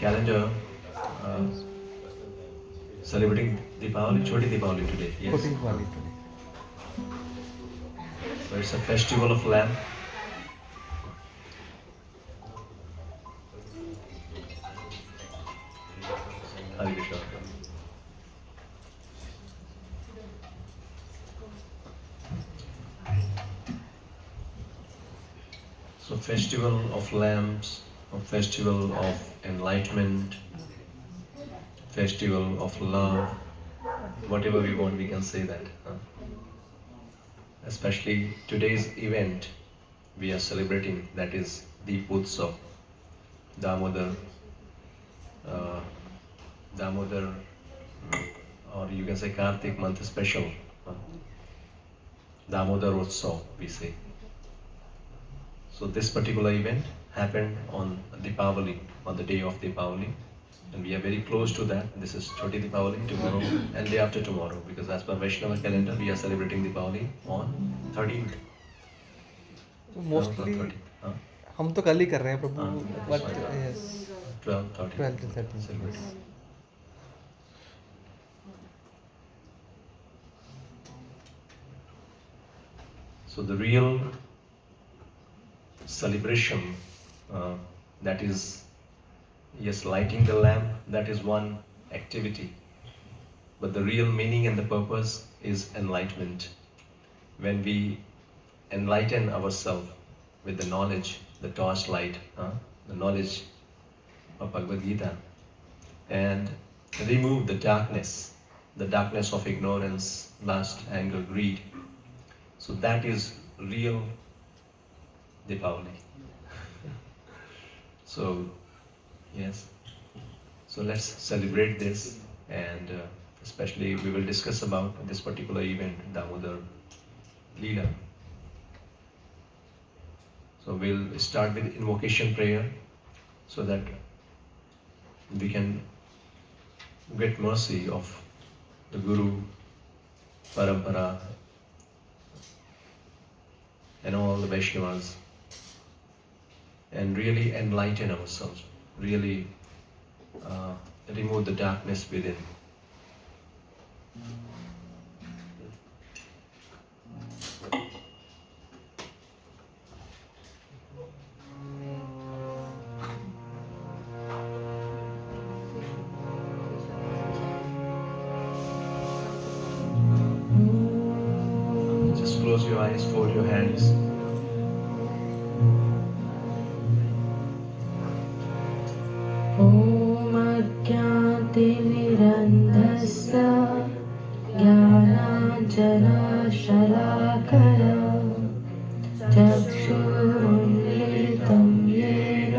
calendar uh, celebrating Deepavali, Choti Deepavali today. Yes. Choti Diwali today. So it's a festival of lamp. Hare Krishna. So festival of lamps, a festival of enlightenment, festival of love, whatever we want, we can say that. Especially today's event, we are celebrating, that is Deep Utsav, Damodar, uh, Damodar, or you can say Kartik month special, Damodar Utsav, we say. So this particular event happened on Deepavali, on the day of Deepavali, and we are very close to that. This is Choti Deepavali tomorrow and day after tomorrow, because as per Vaishnava calendar, we are celebrating Deepavali on 13th. Mostly हम तो कल ही कर रहे हैं प्रभु, but yes 12th, 12th and 13th. So the real celebration, that is, yes, lighting the lamp, that is one activity. But the real meaning and the purpose is enlightenment. When we enlighten ourselves with the knowledge, the torchlight, the knowledge of Bhagavad Gita, and remove the darkness of ignorance, lust, anger, greed. So that is real Deepavali. So, yes. So let's celebrate this, and especially we will discuss about this particular event, Damodar Leela. So we'll start with invocation prayer so that we can get mercy of the Guru, Parampara, and all the Vaishnavas, and really enlighten ourselves, really remove the darkness within. Just close your eyes, fold your hands. ज्ञातिनिरन्धस्य ज्ञानाञ्जनशलाकया चक्षुरुन्मिलितं येन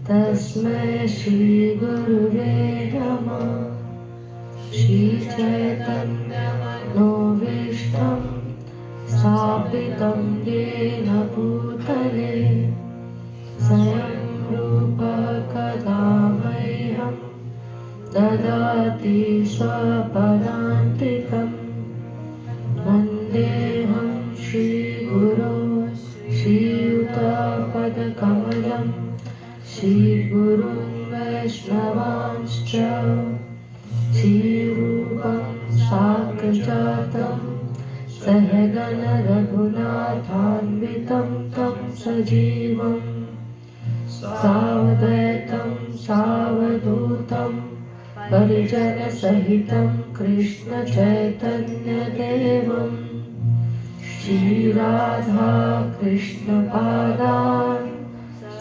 तस्मै श्रीगुरुवे नमः। श्रीचैतन्यमनोभीष्टं स्थापितं येन भूतले स्वयं रूप कदा मह्यं ददाति स्वपदान्तिकं। वन्देऽहं श्रीगुरो श्रीयुतपदकमलं श्रीगुरुं वैष्णवांश्च श्रीरूपं साग्रजातं सहगण रघुनाथान्वितं तं सजीवम् सावधूतं सावधूतं परिजनसहितं कृष्ण चैतन्यदेवं श्रीराधा कृष्णपादान्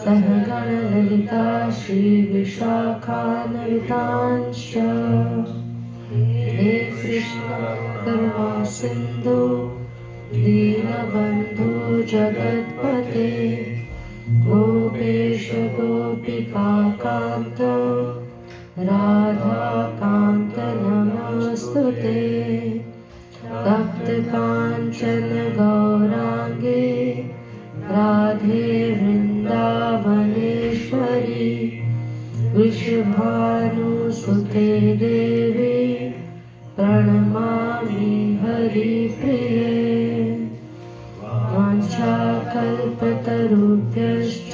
सहगण ललिता श्रीविशाखान्वितांश्च। हे कृष्ण करुणा सिन्धु दीनबन्धु जगत्पते गोपेश गोपिकान्त राधाकान्त नमोऽस्तुते। तप्तकाञ्चन गौराङ्गे राधे वृन्दावनेश्वरी वृषभानुसुते देवी प्रणमामि हरिप्रिये। वाञ्छाकल्पतरुभ्यश्च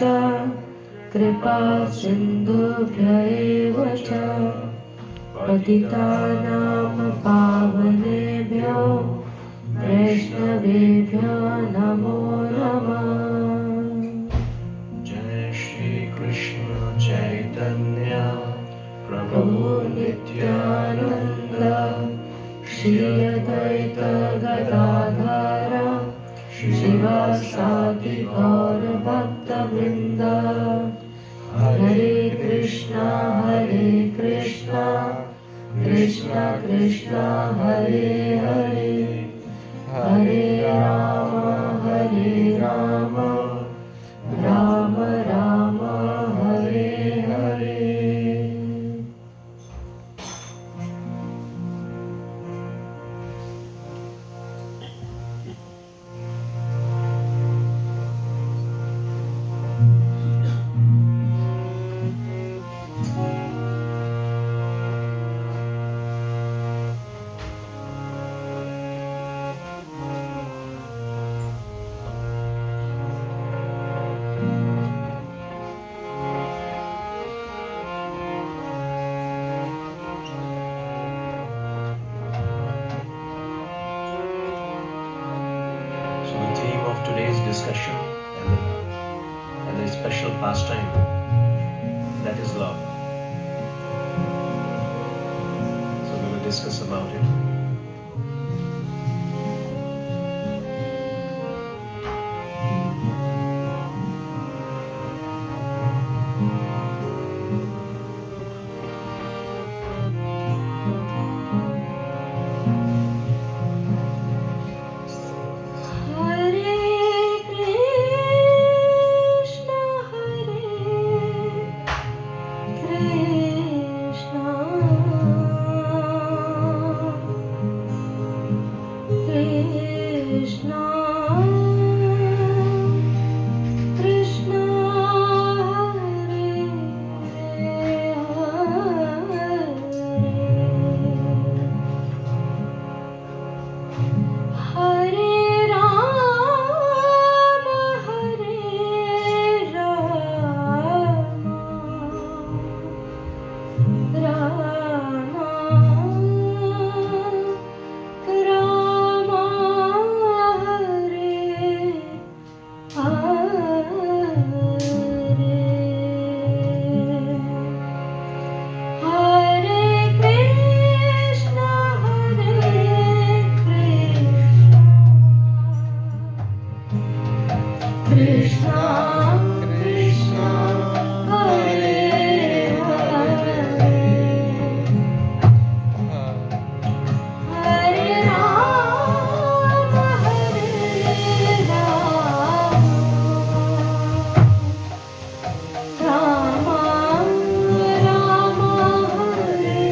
कृपा सिन्धुभ्य एव च पतितानां पावनेभ्यो वैष्णवेभ्यो नमो नमः। जय श्री कृष्ण चैतन्य प्रभु नित्यानन्द श्री अद्वैत गदाधर शिवासादि गौरभक्तवृन्द। हरे कृष्णा कृष्णा कृष्णा हरे हरे, हरे Ram Ram Ram Hare Hare. So the theme of today's discussion and the special pastime, that is love. So we will discuss about it. Hare Krishna Krishna Krishna Hare Ram Ram Ram Hare Krishna Krishna Krishna Hare Hare, Hare Ram Ram Ram Hare Hare,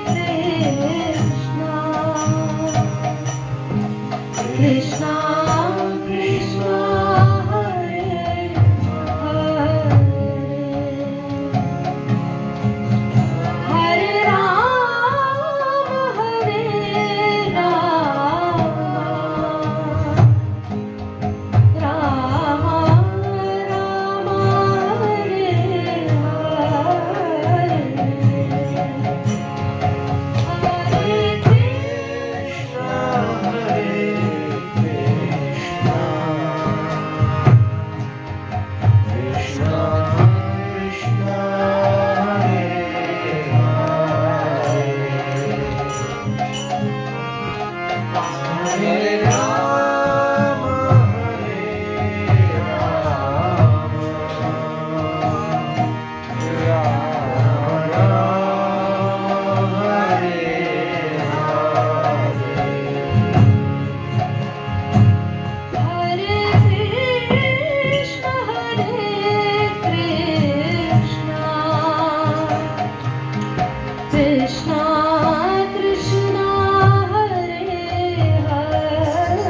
Hare Krishna Krishna Krishna Hare Hare, Hare Ram Ram Ram Hare Hare, Hare Krishna Krishna Krishna Hare Hare,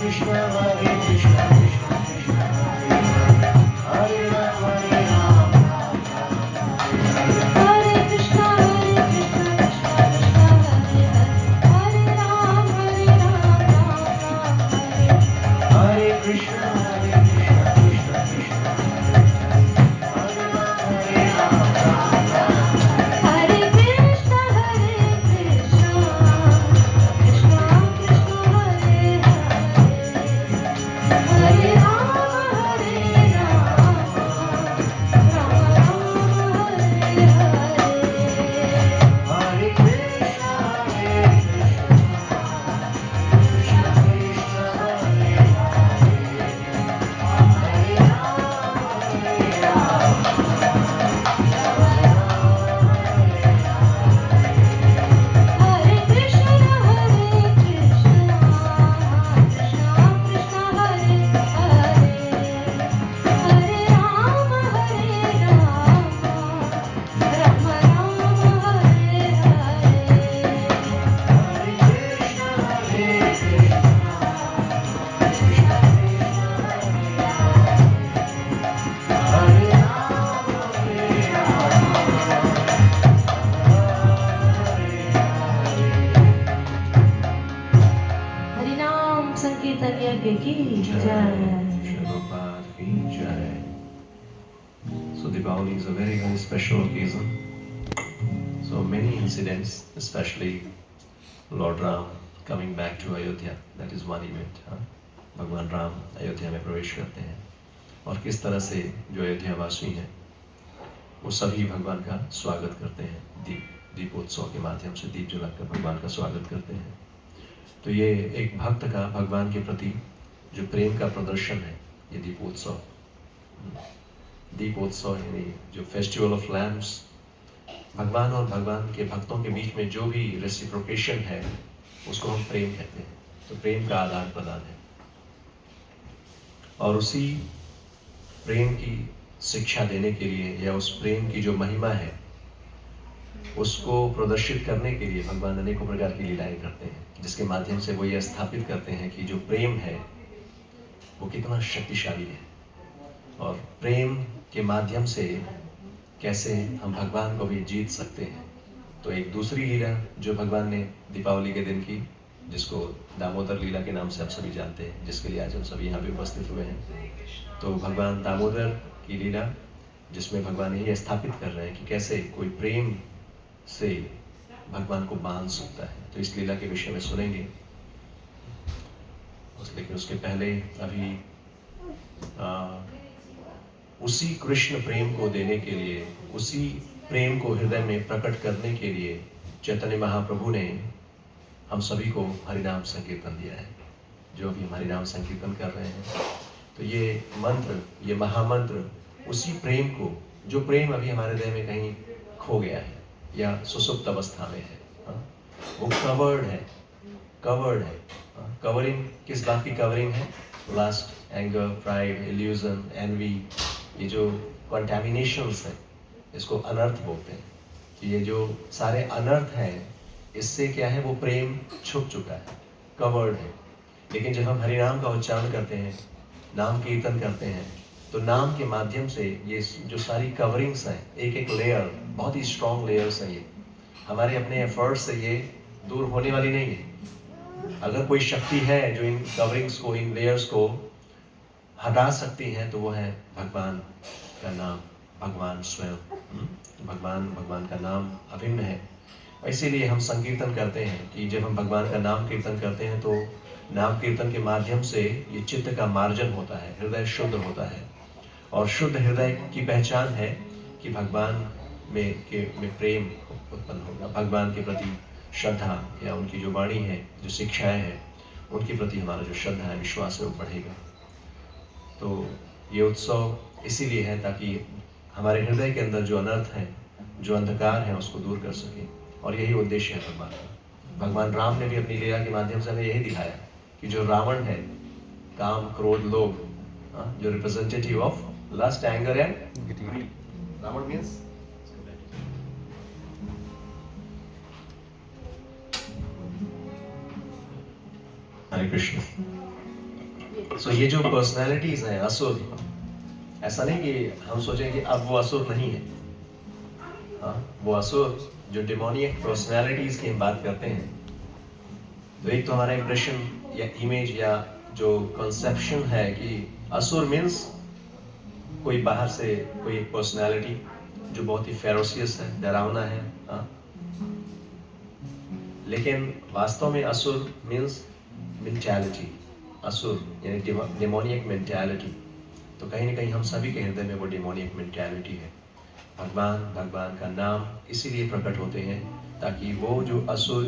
Krishna Krishna Krishna Hare Ram Hare Ram Hare Krishna Krishna Krishna Hare Hare Ram Hare Ram Hare Krishna Krishna Krishna Hare Ram Hare Ram Hare Krishna Krishna Krishna Hare Hare Ram Hare Ram Ram Hare Hare Hare Krishna Krishna Krishna Hare Hare Krishna Krishna Krishna Hare Hare Hare Ram Hare Ram Ram Hare हरिनाम संकीर्तन यज्ञ की जय Prabhupada ki jai. So Diwali is a very, very special occasion. So many incidents, especially Lord Ram coming back to Ayodhya, that is one event. भगवान राम अयोध्या में प्रवेश करते हैं और किस तरह से जो अयोध्या वासी हैं वो सभी भगवान का स्वागत करते हैं, दीपोत्सव के माध्यम से दीप जलाकर भगवान का स्वागत करते हैं। तो ये एक भक्त का भगवान के प्रति जो प्रेम का प्रदर्शन है, ये दीपोत्सव यानी जो फेस्टिवल ऑफ लैम्प्स, भगवान और भगवान के भक्तों के बीच में जो भी रेसिप्रोकेशन है उसको हम प्रेम कहते हैं। तो प्रेम का आदान प्रदान है और उसी प्रेम की शिक्षा देने के लिए या उस प्रेम की जो महिमा है उसको प्रदर्शित करने के लिए भगवान अनेकों प्रकार की लीलाएं करते हैं, जिसके माध्यम से वो ये स्थापित करते हैं कि जो प्रेम है वो कितना शक्तिशाली है और प्रेम के माध्यम से कैसे हम भगवान को भी जीत सकते हैं। तो एक दूसरी लीला जो भगवान ने दीपावली के दिन की, जिसको दामोदर लीला के नाम से आप सभी जानते हैं, जिसके लिए आज हम सभी यहाँ पे उपस्थित हुए हैं। तो भगवान दामोदर की लीला जिसमें भगवान ये स्थापित कर रहे हैं कि कैसे कोई प्रेम से भगवान को बांध सकता है। तो इस लीला के विषय में सुनेंगे, लेकिन उसके पहले अभी उसी कृष्ण प्रेम को देने के लिए, उसी प्रेम को हृदय में प्रकट करने के लिए चैतन्य महाप्रभु ने हम सभी को हरिनाम संकीर्तन दिया है। जो भी हम हरिनाम संकीर्तन कर रहे हैं, तो ये मंत्र, ये महामंत्र उसी प्रेम को, जो प्रेम अभी हमारे हृदय में कहीं खो गया है या सुसुप्त अवस्था में है, वो कवर्ड है। कवरिंग किस बात की कवरिंग है? Lust, anger, pride, illusion, envy, ये जो कंटामिनेशंस हैं, इसको अनर्थ बोलते हैं। कि ये जो सारे अनर्थ हैं, इससे क्या है, वो प्रेम छुप चुका है, कवर्ड है। लेकिन जब हम हरिनाम का उच्चारण करते हैं, नाम कीर्तन करते हैं, तो नाम के माध्यम से ये जो सारी कवरिंग्स हैं, एक एक लेयर, बहुत ही स्ट्रॉन्ग लेयर्स हैं, ये हमारे अपने एफर्ट से ये दूर होने वाली नहीं है। अगर कोई शक्ति है जो इन कवरिंग्स को, इन लेयर्स को हटा सकती है, तो वो है भगवान का नाम, भगवान स्वयं। भगवान का नाम अभिन्न है। इसीलिए हम संकीर्तन करते हैं कि जब हम भगवान का नाम कीर्तन करते हैं, तो नाम कीर्तन के माध्यम से ये चित्त का मार्जन होता है, हृदय शुद्ध होता है। और शुद्ध हृदय की पहचान है कि भगवान में प्रेम उत्पन्न होगा, भगवान के प्रति श्रद्धा, या उनकी जो वाणी है, जो शिक्षाएं हैं, उनके प्रति हमारा जो श्रद्धा है, विश्वास है, वो बढ़ेगा। तो ये उत्सव इसीलिए है ताकि हमारे हृदय के अंदर जो अनर्थ है, जो अंधकार है, उसको दूर कर सके। और यही उद्देश्य है भगवान का। भगवान राम ने भी अपनी लीला के माध्यम से हमें यही दिखाया कि जो रावण है, काम, क्रोध, लोभ, जो representative of lust, anger and greed, Ravana means Hare Krishna. So ये जो पर्सनैलिटीज हैं असुर, ऐसा नहीं कि हम सोचें कि अब वो असुर नहीं है। हाँ, वो असुर जो डिमोनियक पर्सनैलिटीज की हम बात करते हैं, तो एक तो हमारा इंप्रेशन या इमेज या जो कंसेप्शन है कि असुर मीन्स कोई बाहर से कोई एक पर्सनैलिटी जो बहुत ही फेरोसियस है, डरावना है। हाँ, लेकिन वास्तव में असुर मीन्स मेंटालिटी। असुर यानी डिमोनियक मेंटालिटी। तो कहीं ना कहीं हम सभी के हृदय में वो डिमोनियक मेंटालिटी है। भगवान का नाम इसीलिए प्रकट होते हैं ताकि वो जो असुर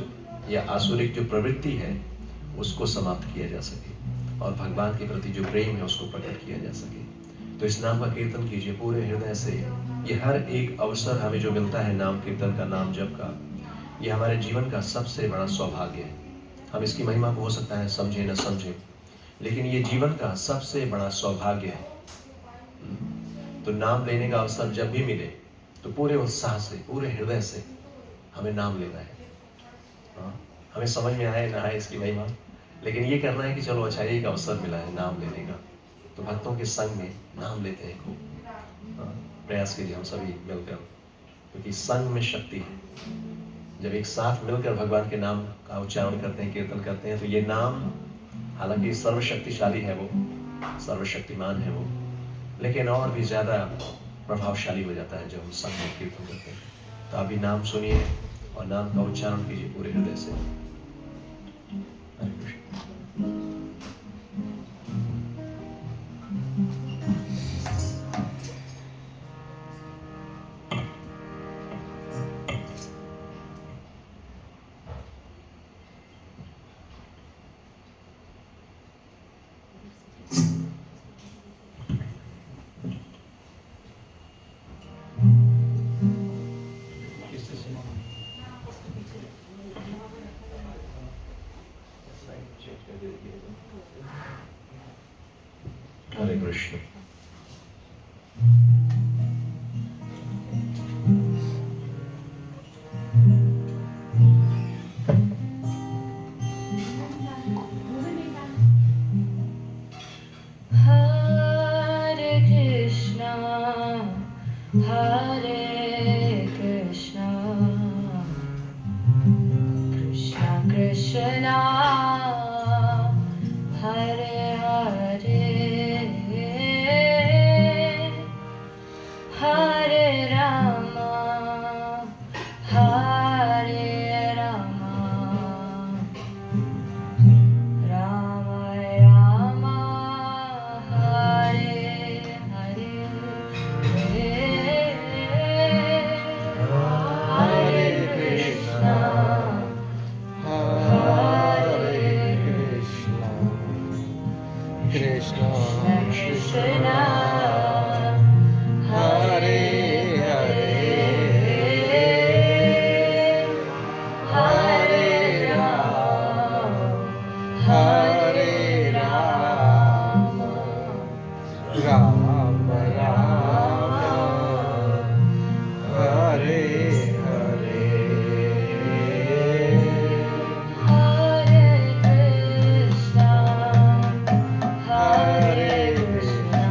या आसुरिक जो प्रवृत्ति है उसको समाप्त किया जा सके और भगवान के प्रति जो प्रेम है उसको प्रकट किया जा सके। तो इस नाम का कीर्तन कीजिए पूरे हृदय से। ये हर एक अवसर हमें जो मिलता है नाम कीर्तन का, नाम जप का, ये हमारे जीवन का सबसे बड़ा सौभाग्य है। हम इसकी महिमा को हो सकता है समझे न समझे, लेकिन ये जीवन का सबसे बड़ा सौभाग्य है। तो नाम लेने का अवसर जब भी मिले तो पूरे उत्साह से, पूरे हृदय से हमें नाम लेना है। हमें समझ में आए ना आए इसकी महिमा, लेकिन ये करना है कि चलो अच्छा एक अवसर मिला है नाम लेने का, तो भक्तों के संग में नाम लेते हैं खूब। प्रयास कीजिए हम सभी मिलकर, क्योंकि संग में शक्ति है। जब एक साथ मिलकर भगवान के नाम का उच्चारण करते हैं, कीर्तन करते हैं, तो ये नाम हालांकि सर्वशक्तिशाली है, वो सर्वशक्तिमान है वो, लेकिन और भी ज़्यादा प्रभावशाली हो जाता है जब हम संग में कीर्तन करते हैं। तो अभी नाम सुनिए और नाम का उच्चारण कीजिए पूरे हृदय से। हरे कृष्ण। हरे Krishna. Hare Krishna, Hare Krishna, Krishna Krishna, Hare Hare, Hare Rama, Hare Rama, Rama Rama, Hare Hare, Hare Krishna, Hare Krishna, Krishna Krishna, Hare Hare, Hare Rama, Hare Rama, Rama Rama, Hare Hare, Hare Krishna, Hare Krishna,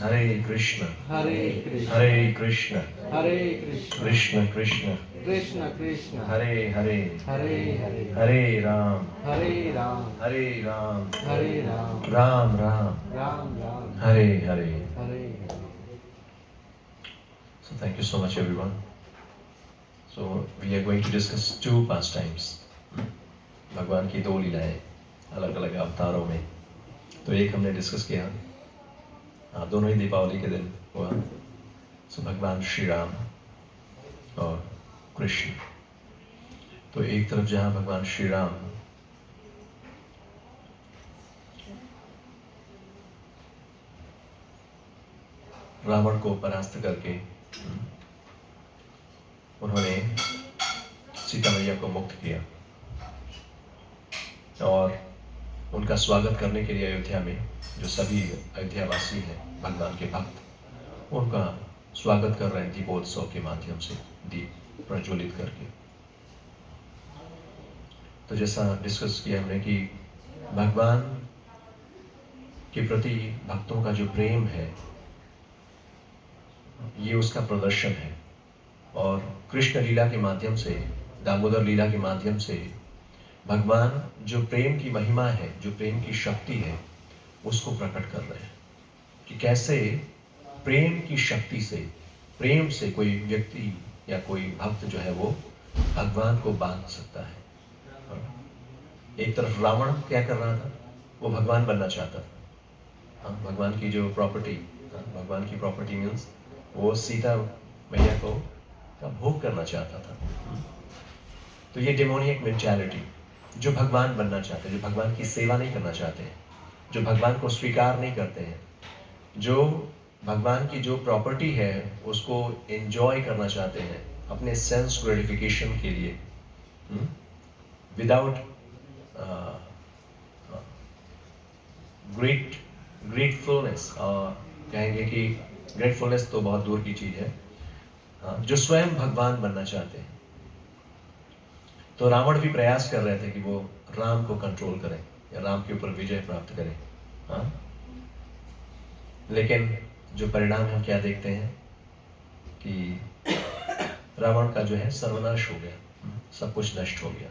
Hare Krishna, Hare Krishna Hare Krishna, Hare Krishna Krishna Krishna, Krishna Krishna Hare Hare, Hare Hare Hare Ram, Hare Ram Hare Ram, Hare Ram Ram Ram, Ram Ram Hare Hare. Hare So thank you so much everyone. So we are going to discuss two pastimes. भगवान की दो लीलाएं अलग अलग अवतारों में. तो एक हमने डिस्कस किया, दोनों ही दीपावली के दिन हुआ. सो भगवान श्री राम और कृष्ण. तो एक तरफ जहाँ भगवान श्री राम रावण को परास्त करके उन्होंने सीता मैया को मुक्त किया और उनका स्वागत करने के लिए अयोध्या में जो सभी अयोध्यावासी हैं भगवान के भक्त, उनका स्वागत कर रहे हैं दीपोत्सव के माध्यम से, दीप प्रज्वलित करके. तो जैसा डिस्कस किया हमने कि भगवान के प्रति भक्तों का जो प्रेम है ये उसका प्रदर्शन है. और कृष्ण लीला के माध्यम से, दामोदर लीला के माध्यम से भगवान जो प्रेम की महिमा है, जो प्रेम की शक्ति है, उसको प्रकट कर रहे हैं कि कैसे प्रेम की शक्ति से, प्रेम से कोई व्यक्ति या कोई भक्त जो है वो भगवान को बांध सकता है. एक तरफ रावण क्या कर रहा था, वो भगवान बनना चाहता था. भगवान की जो प्रॉपर्टी, भगवान की प्रॉपर्टी मीन्स वो सीता मैया को का भोग करना चाहता था. तो ये डेमोनियक मेंटालिटी, जो भगवान बनना चाहते हैं, जो भगवान की सेवा नहीं करना चाहते हैं, जो भगवान को स्वीकार नहीं करते हैं, जो भगवान की जो प्रॉपर्टी है उसको एंजॉय करना चाहते हैं अपने सेंस ग्रेटिफिकेशन के लिए, विदाउट ग्रेटफुलनेस. कहेंगे कि ग्रेटफुलनेस तो बहुत दूर की चीज है, जो स्वयं भगवान बनना चाहते हैं. तो रावण भी प्रयास कर रहे थे कि वो राम को कंट्रोल करें या राम के ऊपर विजय प्राप्त करें. लेकिन जो परिणाम हम क्या देखते हैं कि रावण का जो है सर्वनाश हो गया, सब कुछ नष्ट हो गया.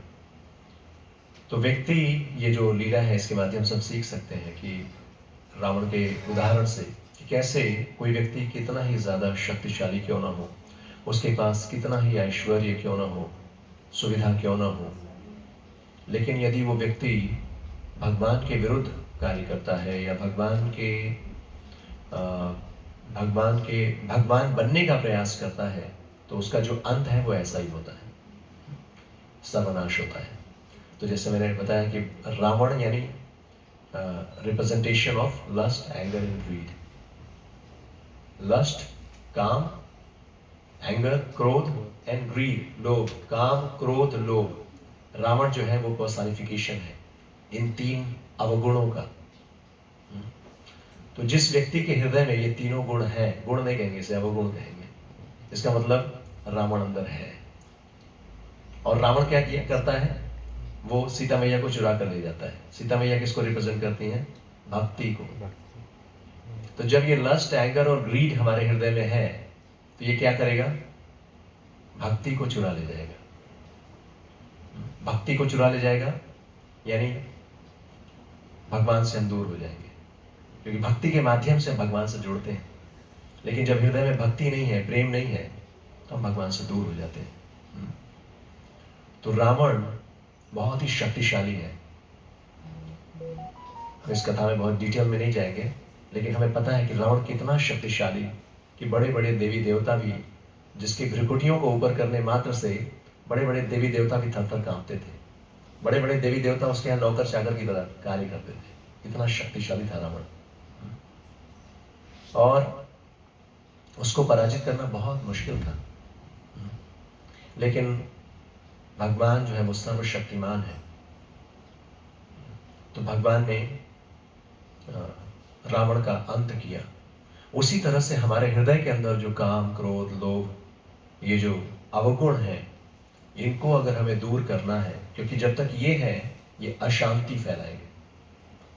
तो व्यक्ति ये जो लीला है इसके माध्यम से हम सीख सकते हैं कि रावण के उदाहरण से कि कैसे कोई व्यक्ति कितना ही ज़्यादा शक्तिशाली क्यों ना हो, उसके पास कितना ही ऐश्वर्य क्यों ना हो, सुविधा क्यों ना हो, लेकिन यदि वो व्यक्ति भगवान के विरुद्ध कार्य करता है या भगवान बनने का प्रयास करता है, तो उसका जो अंत है वो ऐसा ही होता है, सर्वनाश होता है. तो जैसे मैंने बताया कि रावण यानी representation of lust, anger and greed. Lust काम, एंगर क्रोध, एंड ग्रीड लोभ. काम, क्रोध, लोभ. रावण जो है वो पर्सनिफिकेशन है इन तीन अवगुणों का. तो जिस व्यक्ति के हृदय में ये तीनों गुण हैं, गुण नहीं कहेंगे इसे, अवगुण कहेंगे, इसका मतलब रावण अंदर है. और रावण क्या किया करता है, वो सीता मैया को चुरा कर ले जाता है. सीता मैया किसको रिप्रेजेंट करती हैं, भक्ति को. तो जब ये लस्ट, एंगर और ग्रीड हमारे हृदय में है तो ये क्या करेगा, भक्ति को चुरा ले जाएगा. भक्ति को चुरा ले जाएगा यानी भगवान से हम दूर हो जाएंगे, क्योंकि भक्ति के माध्यम से हम भगवान से जुड़ते हैं. लेकिन जब हृदय में भक्ति नहीं है, प्रेम नहीं है, तो हम भगवान से दूर हो जाते हैं. तो रावण बहुत ही शक्तिशाली है. हम इस कथा में बहुत डिटेल में नहीं जाएंगे, लेकिन हमें पता है कि रावण कितना शक्तिशाली कि बड़े बड़े देवी देवता भी, जिसकी भ्रिकुटियों को ऊपर करने मात्र से बड़े बड़े देवी देवता भी थर थर कांपते थे. बड़े बड़े देवी देवता उसके यहाँ नौकर चाकर की तरह कार्य करते थे. इतना शक्तिशाली था रावण. और उसको पराजित करना बहुत मुश्किल था. लेकिन भगवान जो है वो सर्वशक्तिमान है. तो भगवान ने रावण का अंत किया. उसी तरह से हमारे हृदय के अंदर जो काम, क्रोध, लोभ, ये जो अवगुण हैं, इनको अगर हमें दूर करना है, क्योंकि जब तक ये है ये अशांति फैलाएंगे.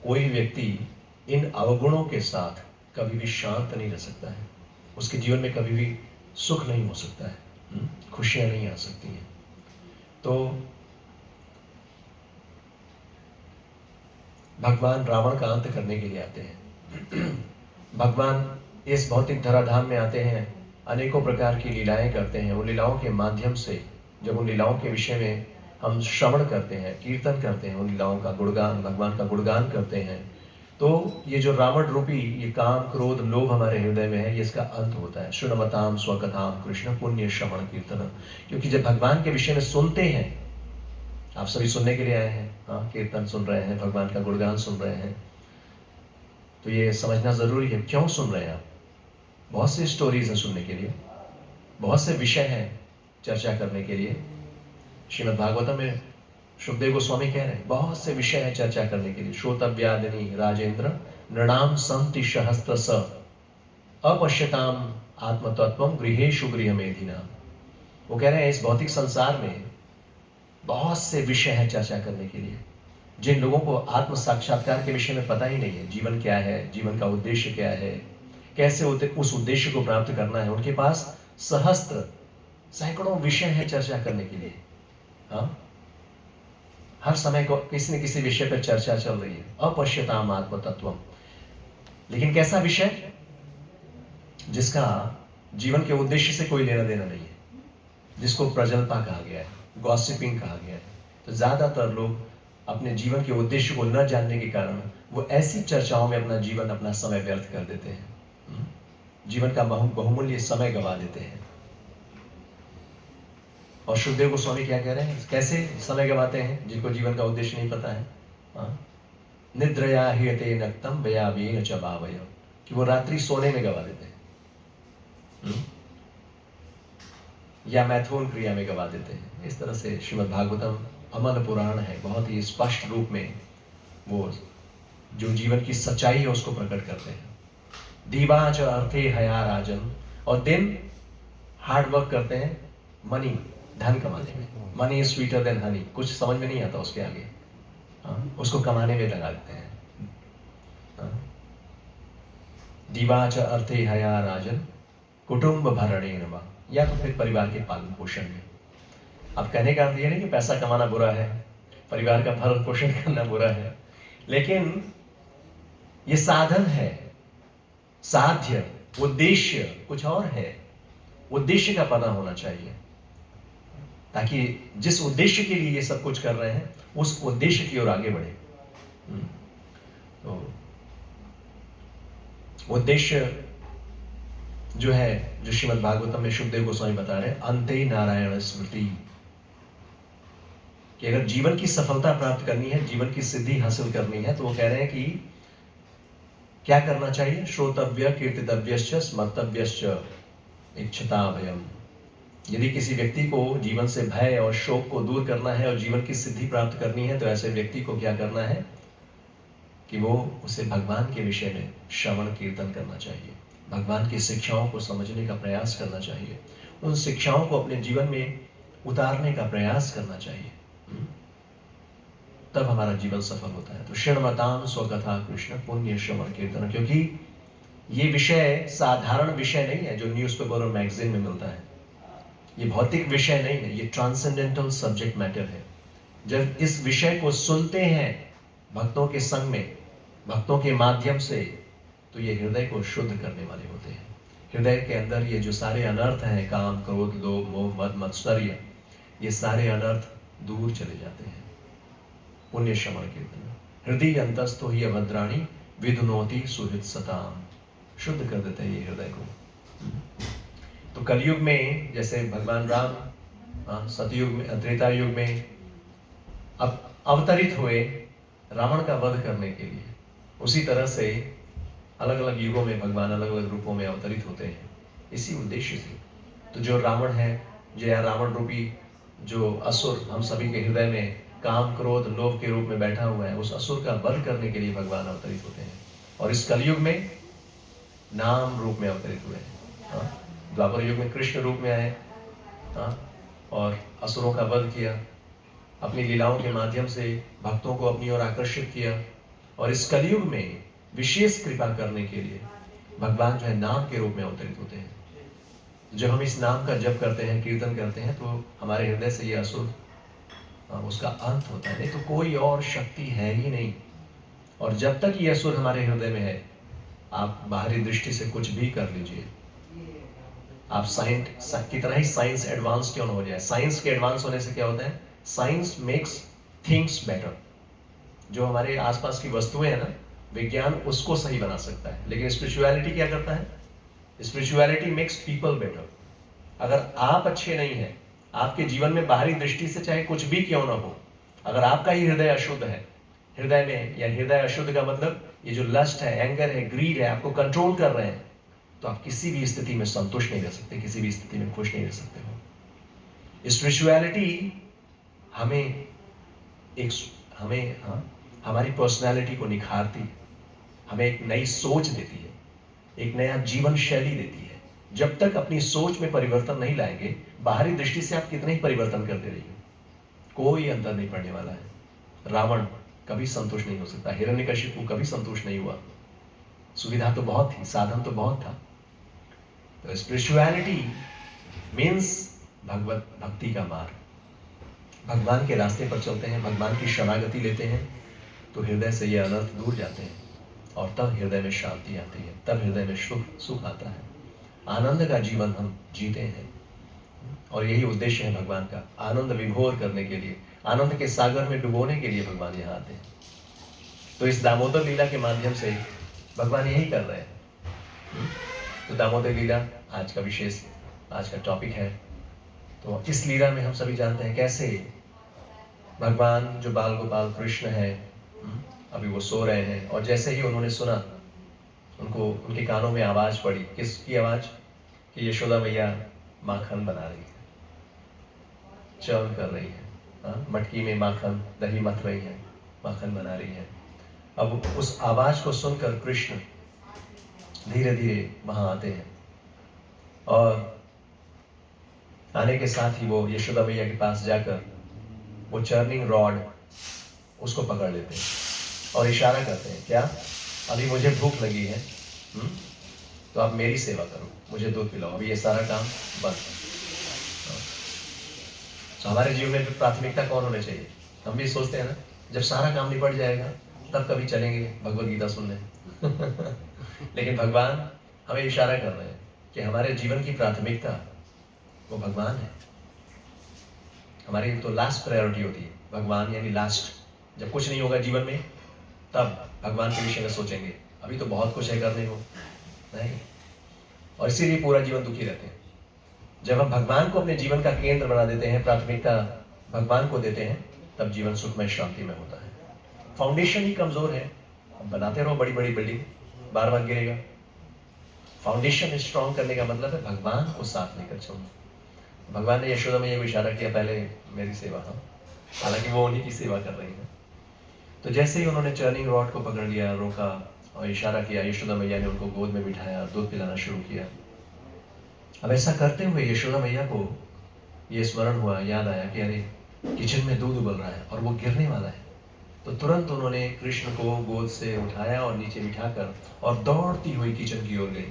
कोई व्यक्ति इन अवगुणों के साथ कभी भी शांत नहीं रह सकता है, उसके जीवन में कभी भी सुख नहीं हो सकता है, खुशियां नहीं आ सकती हैं। तो भगवान रावण का अंत करने के लिए आते हैं। भगवान इस भौतिक धराधाम में आते हैं, अनेकों प्रकार की लीलाएं करते हैं। उन लीलाओं के माध्यम से जब उन लीलाओं के विषय में हम श्रवण करते हैं, कीर्तन करते हैं, उन लीलाओं का गुणगान, भगवान का गुणगान करते हैं, तो ये जो रावण रूपी ये काम क्रोध लोभ हमारे हृदय में है, ये इसका अंत होता है। श्रृणवताम स्वकथाम कृष्ण पुण्य श्रवण कीर्तन। क्योंकि जब भगवान के विषय में सुनते हैं, आप सभी सुनने के लिए आए हैं, हाँ, कीर्तन सुन रहे हैं, भगवान का गुणगान सुन रहे हैं, तो ये समझना जरूरी है क्यों सुन रहे हैं आप। बहुत सी स्टोरीज हैं सुनने के लिए, बहुत से विषय हैं चर्चा करने के लिए। श्रीमद् भागवतम में शुभदेव गोस्वामी कह रहे हैं बहुत से विषय हैं चर्चा करने के लिए। श्रोतव्यादिनी राजेंद्र नृणाम संति सहस्त्रश अपश्यताम आत्मतत्वम गृहेषु गृहमेधिना। वो कह रहे हैं इस भौतिक संसार में बहुत से विषय हैं चर्चा करने के लिए। जिन लोगों को आत्म साक्षात्कार के विषय में पता ही नहीं है, जीवन क्या है, जीवन का उद्देश्य क्या है, कैसे उस उद्देश्य को प्राप्त करना है, उनके पास सहस्त्र सैकड़ों विषय हैं चर्चा करने के लिए। हाँ, हर समय को किसी न किसी विषय पर चर्चा चल रही है। अपश्यताम आत्म तत्वम, लेकिन कैसा विषय जिसका जीवन के उद्देश्य से कोई लेना देना नहीं है, जिसको प्रजल्पा कहा गया है, गॉसिपिंग कहा गया है। तो ज्यादातर लोग अपने जीवन के उद्देश्य को न जानने के कारण वो ऐसी चर्चाओं में अपना जीवन, अपना समय व्यर्थ कर देते हैं, जीवन का बहुमूल्य समय गवा देते हैं। और शुभदेव गोस्वामी क्या कह रहे हैं, कैसे समय गवाते हैं जिनको जीवन का उद्देश्य नहीं पता है। निद्रया ह्रियते नक्तम व्यावेन च भावय, कि वो रात्रि सोने में गवा देते हैं, या मैथुन क्रिया में गवा देते हैं। इस तरह से श्रीमद् भागवतम अमल पुराण है, बहुत ही स्पष्ट रूप में वो जो जीवन की सच्चाई है उसको प्रकट करते हैं। दीवाच अर्थे हया राजन, और दिन हार्ड वर्क करते हैं मनी, धन कमाने में। Money is sweeter than Honey, कुछ समझ में नहीं आता उसके आगे, उसको कमाने में लगा देते हैं। दीवाच अर्थे हया राजन कुटुंब भरणेन वा, या तो फिर परिवार के पालन पोषण में। अब कहने का अर्थ ये नहीं कि पैसा कमाना बुरा है, परिवार का भरण पोषण करना बुरा है, लेकिन ये साधन है, साध्य, उद्देश्य कुछ और है। उद्देश्य का पता होना चाहिए, ताकि जिस उद्देश्य के लिए ये सब कुछ कर रहे हैं उस उद्देश्य की ओर आगे बढ़े। तो उद्देश्य जो है, जो श्रीमद् भागवतम में शुभदेव गोस्वामी बता रहे हैं, अंते नारायण स्मृति, कि अगर जीवन की सफलता प्राप्त करनी है, जीवन की सिद्धि हासिल करनी है, तो वो कह रहे हैं कि क्या करना चाहिए। श्रोतव्य कीर्तितव्यश्च स्मर्तव्यश्च इच्छता भयम। यदि किसी व्यक्ति को जीवन से भय और शोक को दूर करना है और जीवन की सिद्धि प्राप्त करनी है, तो ऐसे व्यक्ति को क्या करना है कि वो उसे भगवान के विषय में श्रवण कीर्तन करना चाहिए, भगवान की शिक्षाओं को समझने का प्रयास करना चाहिए, उन शिक्षाओं को अपने जीवन में उतारने का प्रयास करना चाहिए, तब हमारा जीवन सफल होता है। तो श्रृणवताम स्वकथा कृष्ण पुण्य श्रवण कीर्तन, क्योंकि ये विषय साधारण विषय नहीं है जो न्यूज़पेपर और मैगजीन में मिलता है। ये भौतिक विषय नहीं है, ये ट्रांसेंडेंटल सब्जेक्ट मैटर है। जब इस विषय को सुनते हैं भक्तों के संग में, भक्तों के माध्यम से, तो ये हृदय को शुद्ध करने वाले होते हैं। हृदय के अंदर ये जो सारे अनर्थ हैं, काम क्रोध लोभ मोह मद मत्सर्य, ये सारे अनर्थ दूर चले जाते हैं। पुण्य श्रवण कीर्तन हृदय अंतस्थो ही अभद्राणी विधुनोति सुहृद सताम, शुद्ध कर देते हैं ये हृदय को। तो कलयुग में जैसे भगवान राम सतयुग में, त्रेता युग में अब अवतरित हुए रावण का वध करने के लिए, उसी तरह से अलग अलग युगों में भगवान अलग अलग रूपों में अवतरित होते हैं इसी उद्देश्य से। तो जो रावण है, जो या रावण रूपी जो असुर हम सभी के हृदय में काम क्रोध लोभ के रूप में बैठा हुआ है, उस असुर का वध करने के लिए भगवान अवतरित होते हैं। और इस कलयुग में नाम रूप में अवतरित हुए हैं। द्वापर युग में कृष्ण रूप में आए और असुरों का वध किया, अपनी लीलाओं के माध्यम से भक्तों को अपनी ओर आकर्षित किया। और इस कलयुग में विशेष कृपा करने के लिए भगवान जो है नाम के रूप में अवतरित होते हैं। जब हम इस नाम का जप करते हैं, कीर्तन करते हैं, तो हमारे हृदय से ये असुर उसका अंत होता है। नहीं तो कोई और शक्ति है ही नहीं। और जब तक ये असुर हमारे हृदय में है, आप बाहरी दृष्टि से कुछ भी कर लीजिए, आप कितना ही साइंस एडवांस क्यों ना हो जाए। साइंस के एडवांस होने से क्या होता है? Science makes things better. जो हमारे आसपास की वस्तुएं हैं ना, विज्ञान उसको सही बना सकता है, लेकिन स्पिरिचुअलिटी क्या करता है? Spirituality makes people better. अगर आप अच्छे नहीं हैं, आपके जीवन में बाहरी दृष्टि से चाहे कुछ भी क्यों ना हो, अगर आपका ही हृदय अशुद्ध है, हृदय में, या हृदय अशुद्ध का मतलब ये जो लस्ट है, एंगर है, ग्रीड है, आपको कंट्रोल कर रहे हैं, तो आप किसी भी स्थिति में संतुष्ट नहीं रह सकते, किसी भी स्थिति में खुश नहीं रह सकते हो। स्पिरिचुअलिटी हमें हमारी पर्सनालिटी को निखारती है, हमें एक नई सोच देती है, एक नया जीवन शैली देती है। जब तक अपनी सोच में परिवर्तन नहीं लाएंगे, बाहरी दृष्टि से आप कितने ही परिवर्तन करते रहिए, कोई अंतर नहीं पड़ने वाला है। रावण कभी संतुष्ट नहीं हो सकता, हिरण्यकशिपु कभी संतुष्ट नहीं हुआ। सुविधा तो बहुत थी, साधन तो बहुत था। तो स्पिरिचुअलिटी मीन्स भगवत भक्ति का मार्ग। भगवान के रास्ते पर चलते हैं, भगवान की शरणागति लेते हैं, तो हृदय से ये अनर्थ दूर जाते हैं, और तब हृदय में शांति आती है, तब हृदय में सुख आता है, आनंद का जीवन हम जीते हैं। और यही उद्देश्य है भगवान का, आनंद विभोर करने के लिए, आनंद के सागर में डुबोने के लिए भगवान यहाँ आते हैं। तो इस दामोदर लीला के माध्यम से भगवान यही कर रहे हैं। तो दामोदर लीला आज का विशेष, आज का टॉपिक है। तो इस लीला में हम सभी जानते हैं कैसे भगवान जो बाल गोपाल कृष्ण है, अभी वो सो रहे हैं, और जैसे ही उन्होंने सुना, उनको उनके कानों में आवाज पड़ी। किसकी आवाज? कि यशोदा मैया माखन बना रही है, चर्न कर रही है, मटकी में माखन, दही मथ रही है, माखन बना रही है। अब उस आवाज को सुनकर कृष्ण धीरे धीरे वहां आते हैं, और आने के साथ ही वो यशोदा मैया के पास जाकर वो चर्निंग रॉड उसको पकड़ लेते हैं और इशारा करते हैं, क्या अभी मुझे भूख लगी है, तो आप मेरी सेवा करो, मुझे दूध पिलाओ, अभी ये सारा काम बंद। तो हमारे जीवन में प्राथमिकता कौन होने चाहिए? हम भी सोचते हैं ना, जब सारा काम निपट जाएगा तब कभी चलेंगे भगवद गीता सुनने। लेकिन भगवान हमें इशारा कर रहे हैं कि हमारे जीवन की प्राथमिकता वो भगवान है। हमारी तो लास्ट प्रायोरिटी होती है भगवान, यानी लास्ट। जब कुछ नहीं होगा जीवन में, तब भगवान के विषय में सोचेंगे, अभी तो बहुत कुछ है करने को, नहीं। और इसीलिए पूरा जीवन दुखी रहते हैं। जब हम भगवान को अपने जीवन का केंद्र बना देते हैं, प्राथमिकता भगवान को देते हैं, तब जीवन सुखमय शांति में होता है। फाउंडेशन ही कमजोर है, अब बनाते रहो बड़ी बड़ी बिल्डिंग, बार बार गिरेगा। फाउंडेशन स्ट्रॉन्ग करने का मतलब है भगवान को साथ लेकर चलना। भगवान ने यशोदा मैया को इशारा किया, पहले मेरी सेवा, हालांकि वो उन्हीं की सेवा कर रही है। तो जैसे ही उन्होंने चर्निंग रॉड को पकड़ लिया, रोका और इशारा किया, यशोदा मैया ने उनको गोद में बिठाया, दूध पिलाना शुरू किया। अब ऐसा करते हुए यशोदा मैया को ये स्मरण हुआ, याद आया कि अरे किचन में दूध उबल रहा है और वो गिरने वाला है। तो तुरंत उन्होंने कृष्ण को गोद से उठाया और नीचे बिठाकर और दौड़ती हुई किचन की ओर गई,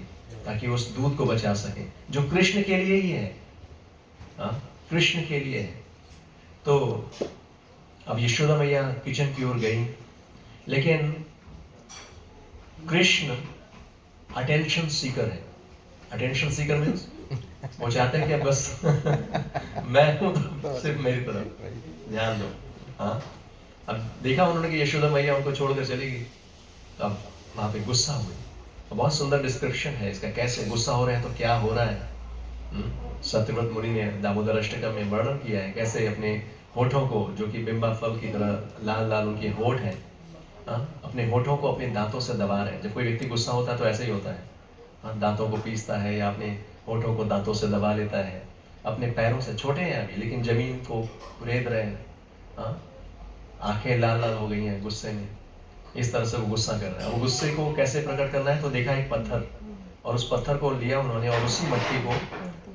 ताकि उस दूध को बचा सके, जो कृष्ण के लिए ही है। कृष्ण के लिए है। तो अब यशोदा मैया किचन की ओर गई, लेकिन कृष्ण अटेंशन सीकर है। अटेंशन सीकर मीन्स वो चाहते हैं कि अब बस मैं हूं तो सिर्फ मेरी तरफ ध्यान दो। अब देखा उन्होंने कि यशोदा मैया उनको छोड़कर चली गई, तो अब वहां पे गुस्सा हुई। तो बहुत सुंदर डिस्क्रिप्शन है इसका, कैसे गुस्सा हो रहे हैं तो क्या हो रहा है। सत्यव्रत मुनि ने दामोदर अष्टकम में वर्णन किया है, कैसे अपने होठों को, जो कि बिंबा फल की तरह लाल लाल उनके होठ हैं, अपने होठों को अपने दांतों से दबा रहे हैं। जब कोई व्यक्ति गुस्सा होता है तो ऐसे ही होता है, दांतों को पीसता है या अपने होठों को दांतों से दबा लेता है। अपने पैरों से, छोटे हैं अभी लेकिन जमीन को रेत रहे हैं, आंखें लाल लाल हो गई हैं गुस्से में। इस तरह से वो गुस्सा कर रहे हैं। वो गुस्से को कैसे प्रकट करना है, तो देखा एक पत्थर, और उस पत्थर को लिया उन्होंने और उसी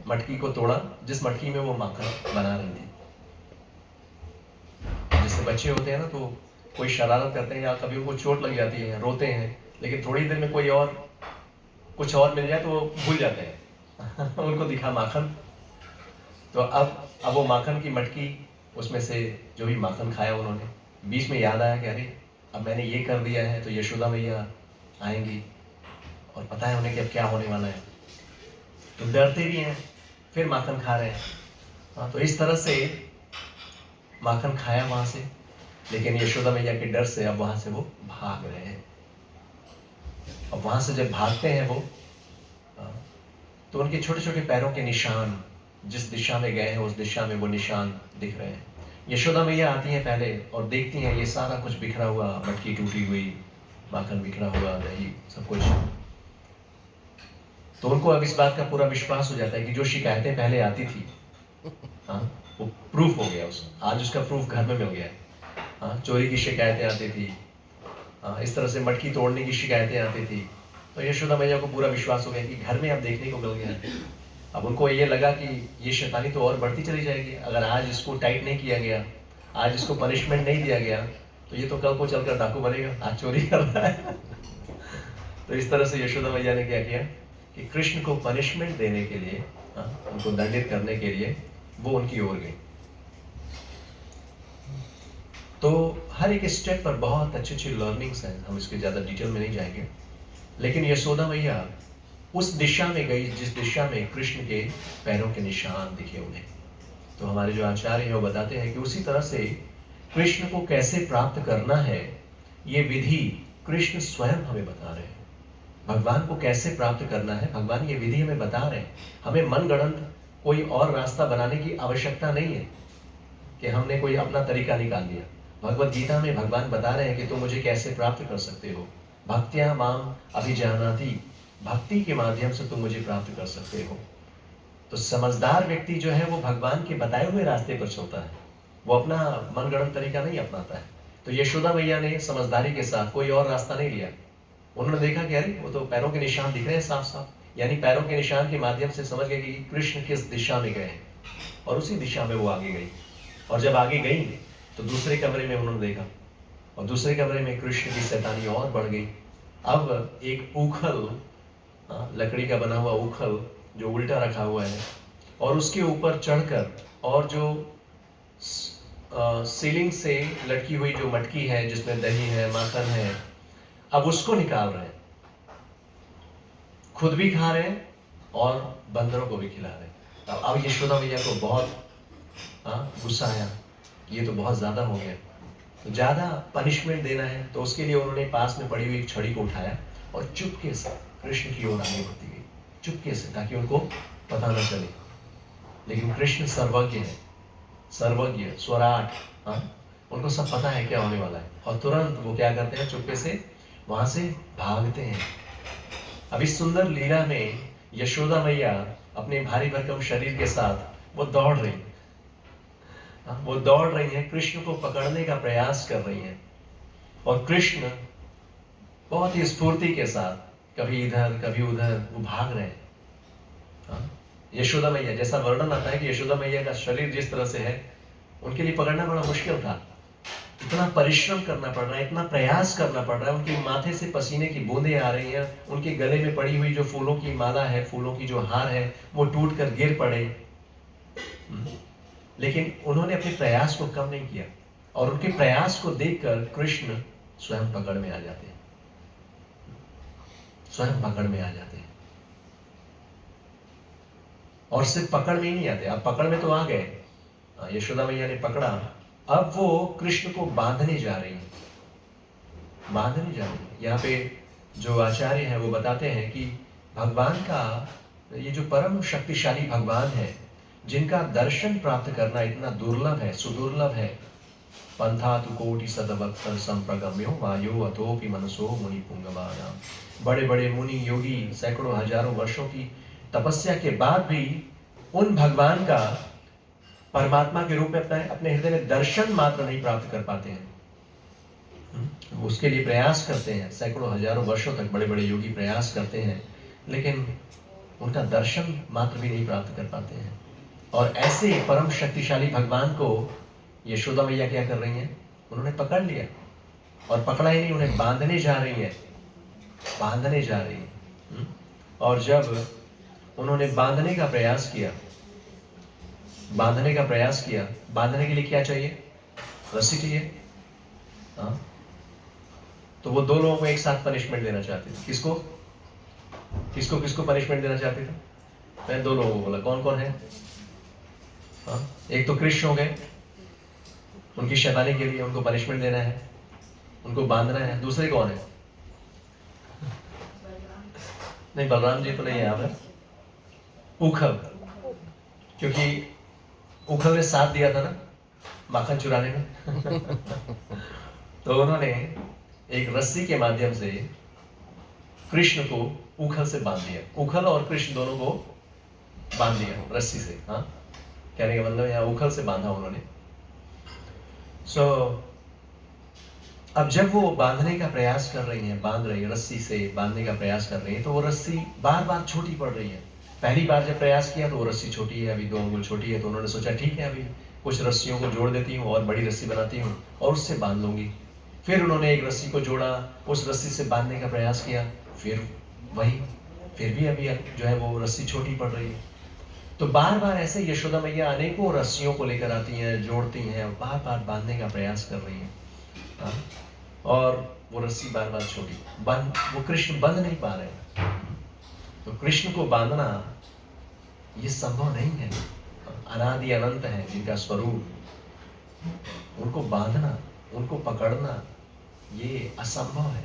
मटकी को तोड़ा, जिस मटकी में वो माखन बना रही थी। जैसे बच्चे होते हैं ना, तो कोई शरारत करते हैं या कभी उनको चोट लग जाती है, रोते हैं, लेकिन थोड़ी देर में कोई और कुछ और मिल जाए तो वो भूल जाते हैं उनको दिखा माखन, तो अब वो माखन की मटकी, उसमें से जो भी माखन खाया उन्होंने, बीच में याद आया कि अरे अब मैंने ये कर दिया है तो यशोदा मैया आएंगी और पता है उन्हें कि अब क्या होने वाला है, तो डरते भी हैं, फिर माखन खा रहे हैं। हाँ, तो इस तरह से माखन खाया वहां से, लेकिन यशोदा मैया के डर से अब वहां से वो भाग रहे हैं। अब वहां से जब भागते हैं वो, तो उनके छोटे छोटे पैरों के निशान, जिस दिशा में गए हैं उस दिशा में वो निशान दिख रहे हैं। यशोदा मैया आती हैं पहले और देखती हैं ये सारा कुछ बिखरा हुआ, मटकी टूटी हुई, माखन बिखरा हुआ, दही, सब कुछ। तो उनको अब इस बात का पूरा विश्वास हो जाता है कि जो शिकायतें पहले आती थी, हाँ, वो प्रूफ हो गया उसका, आज उसका प्रूफ घर में मिल गया है। हाँ, चोरी की शिकायतें आती थी, हाँ, इस तरह से मटकी तोड़ने की शिकायतें आती थी, तो यशोदा मैया को पूरा विश्वास हो गया कि घर में अब देखने को मिल गया है। अब उनको ये लगा कि ये शैतानी तो और बढ़ती चली जाएगी, अगर आज इसको टाइट नहीं किया गया, आज इसको पनिशमेंट नहीं दिया गया, तो ये तो कल को चलकर डाकू बनेगा, आज चोरी कर रहा है तो इस तरह से यशोदा मैया ने क्या किया कि कृष्ण को पनिशमेंट देने के लिए, हाँ, उनको दंडित करने के लिए वो उनकी ओर गई। तो हर एक स्टेप पर बहुत अच्छी अच्छी लर्निंग्स हैं, हम इसके ज़्यादा डिटेल में नहीं जाएंगे, लेकिन यशोदा मैया उस दिशा में गई जिस दिशा में कृष्ण के पैरों के निशान दिखे उन्हें। तो हमारे जो आचार्य हैं वो बताते हैं कि उसी तरह से कृष्ण को कैसे प्राप्त करना है, ये विधि कृष्ण स्वयं हमें बता रहे हैं। भगवान को कैसे प्राप्त करना है, भगवान ये विधि हमें बता रहे हैं। हमें मनगढ़ंत कोई और रास्ता बनाने की आवश्यकता नहीं है कि हमने कोई अपना तरीका निकाल लिया। भगवत गीता में भगवान बता रहे हैं कि तुम मुझे कैसे प्राप्त कर सकते हो। भक्त्या माम अभिजानाति, भक्ति के माध्यम से तुम मुझे प्राप्त कर सकते हो। तो समझदार व्यक्ति जो है वो भगवान के बताए हुए रास्ते पर चलता है, वो अपना मनगढ़ंत तरीका नहीं अपनाता है। तो यशोदा मैया ने समझदारी के साथ कोई और रास्ता नहीं लिया। उन्होंने देखा कि अरे वो तो पैरों के निशान दिख रहे हैं साफ साफ, यानी पैरों के निशान के माध्यम से समझ गए कि कृष्ण किस दिशा में गए हैं, और उसी दिशा में वो आगे गई। और जब आगे गई तो दूसरे कमरे में उन्होंने देखा, और दूसरे कमरे में कृष्ण की शैतानी और बढ़ गई। अब एक उखल, लकड़ी का बना हुआ उखल जो उल्टा रखा हुआ है, और उसके ऊपर चढ़कर और जो सीलिंग से लटकी हुई जो मटकी है जिसमें दही है, माखन है, अब उसको निकाल रहे हैं, खुद भी खा रहे हैं और बंदरों को भी खिला रहे हैं। अब यशोदा मैया को बहुत गुस्सा आया, ये तो बहुत ज्यादा हो गया, तो ज्यादा पनिशमेंट देना है, तो उसके लिए उन्होंने पास में पड़ी हुई एक छड़ी को उठाया और चुपके से कृष्ण की ओर आगे बढ़ती गई, चुपके से, ताकि उनको पता न चले। लेकिन कृष्ण सर्वज्ञ है, सर्वज्ञ, स्वराट, उनको सब पता है क्या होने वाला है, और तुरंत वो क्या करते हैं, चुपके से वहां से भागते हैं। अब इस सुंदर लीला में यशोदा मैया अपने भारी भरकम शरीर के साथ वो दौड़ रही है, कृष्ण को पकड़ने का प्रयास कर रही हैं, और कृष्ण बहुत ही स्फूर्ति के साथ कभी इधर कभी उधर वो भाग रहे हैं। यशोदा मैया, जैसा वर्णन आता है कि यशोदा मैया का शरीर जिस तरह से है, उनके लिए पकड़ना बड़ा मुश्किल था। इतना परिश्रम करना पड़ रहा है, इतना प्रयास करना पड़ रहा है, उनके माथे से पसीने की बूंदें आ रही हैं, उनके गले में पड़ी हुई जो फूलों की माला है, फूलों की जो हार है, वो टूट कर गिर पड़े, लेकिन उन्होंने अपने प्रयास को कम नहीं किया, और उनके प्रयास को देखकर कृष्ण स्वयं पकड़ में आ जाते हैं, स्वयं पकड़ में आ जाते हैं। और सिर्फ पकड़ में ही नहीं आते, अब पकड़ में तो आ गए, यशोदा मैया ने पकड़ा, अब वो कृष्ण को बांधने जा रही है, बांधने जा रही है। यहाँ पे जो आचार्य हैं वो बताते हैं कि भगवान का ये जो परम शक्तिशाली भगवान है, जिनका दर्शन प्राप्त करना इतना दुर्लभ है, सुदुर्लभ है, पंथा तु कोटि सदवत्सर संप्रगम्यो वायो अथोपि मनसो मुनि पुंगवानाम, बड़े बड़े मुनि योगी सैकड़ों हजारों वर्षों की तपस्या के बाद भी उन भगवान का परमात्मा के रूप में अपने हृदय में दर्शन मात्र नहीं प्राप्त कर पाते हैं। उसके लिए प्रयास करते हैं, सैकड़ों हजारों वर्षों तक बड़े बड़े योगी प्रयास करते हैं, लेकिन उनका दर्शन मात्र भी नहीं प्राप्त कर पाते हैं। और ऐसे परम शक्तिशाली भगवान को यशोदा मैया क्या कर रही हैं, उन्होंने पकड़ लिया, और पकड़ा ही नहीं, उन्हें बांधने जा रही है, बांधने जा रही है। और जब उन्होंने बांधने का प्रयास किया, बांधने के लिए क्या चाहिए? रस्सी चाहिए। हाँ, तो वो दो लोगों को एक साथ पनिशमेंट देना चाहते थे। किसको किसको पनिशमेंट देना चाहते थे? मैंने दो लोगों को बोला, कौन कौन है? हाँ, एक तो कृष्ण हो गए, उनकी शैतानी के लिए उनको पनिशमेंट देना है, उनको बांधना है। दूसरे कौन है? नहीं, बलराम जी तो नहीं है यहाँ पर। उखल, क्योंकि उखल ने साथ दिया था ना माखन चुराने में। तो उन्होंने एक रस्सी के माध्यम से कृष्ण को उखल से बांध दिया। उखल और कृष्ण दोनों को बांध दिया रस्सी से। हाँ, कहने का मतलब यहाँ उखल से बांधा उन्होंने। अब जब वो बांधने का प्रयास कर रही हैं, बांध रही है, रस्सी से बांधने का प्रयास कर रही है, तो वो रस्सी बार बार छोटी पड़ रही है। पहली बार जब प्रयास किया तो वो रस्सी छोटी है, अभी 2 अंगुल छोटी है, तो उन्होंने सोचा ठीक है, अभी कुछ रस्सियों को जोड़ देती हूँ और बड़ी रस्सी बनाती हूँ और उससे बांध लूंगी। फिर उन्होंने एक रस्सी को जोड़ा, उस रस्सी से बांधने का प्रयास किया, फिर भी अभी जो है वो रस्सी छोटी पड़ रही है। तो बार बार ऐसे यशोदा मैया अनेकों रस्सियों को लेकर आती हैं, जोड़ती हैं, बार बार बांधने का प्रयास कर रही हैं। हाँ? और वो रस्सी बार बार छोटी, वो कृष्ण बंध नहीं पा रहे। तो कृष्ण को बांधना ये संभव नहीं है। अनादि अनंत है जिनका स्वरूप, उनको बांधना, उनको पकड़ना ये असंभव है।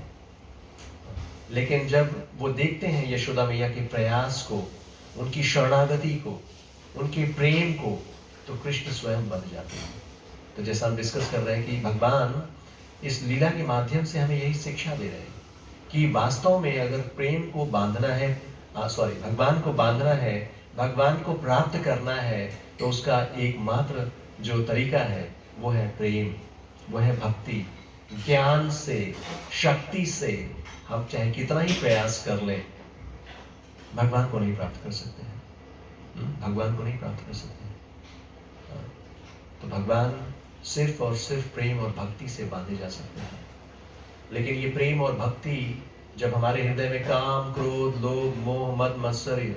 लेकिन जब वो देखते हैं यशोदा मैया के प्रयास को, उनकी शरणागति को, उनके प्रेम को, तो कृष्ण स्वयं बन जाते हैं। तो जैसा हम डिस्कस कर रहे हैं कि भगवान इस लीला के माध्यम से हमें यही शिक्षा दे रहे हैं कि वास्तव में अगर प्रेम को बांधना है, भगवान को बांधना है, भगवान को प्राप्त करना है, तो उसका एकमात्र जो तरीका है वो है प्रेम, वो है भक्ति। ज्ञान से, शक्ति से हम चाहे कितना ही प्रयास कर लें, भगवान को नहीं प्राप्त कर सकते हैं। भगवान को नहीं प्राप्त कर सकते हैं। तो भगवान सिर्फ और सिर्फ प्रेम और भक्ति से बांधे जा सकते हैं। लेकिन ये प्रेम और भक्ति जब हमारे हृदय में काम, क्रोध, लोभ, मोह, मद, मत्सर्य,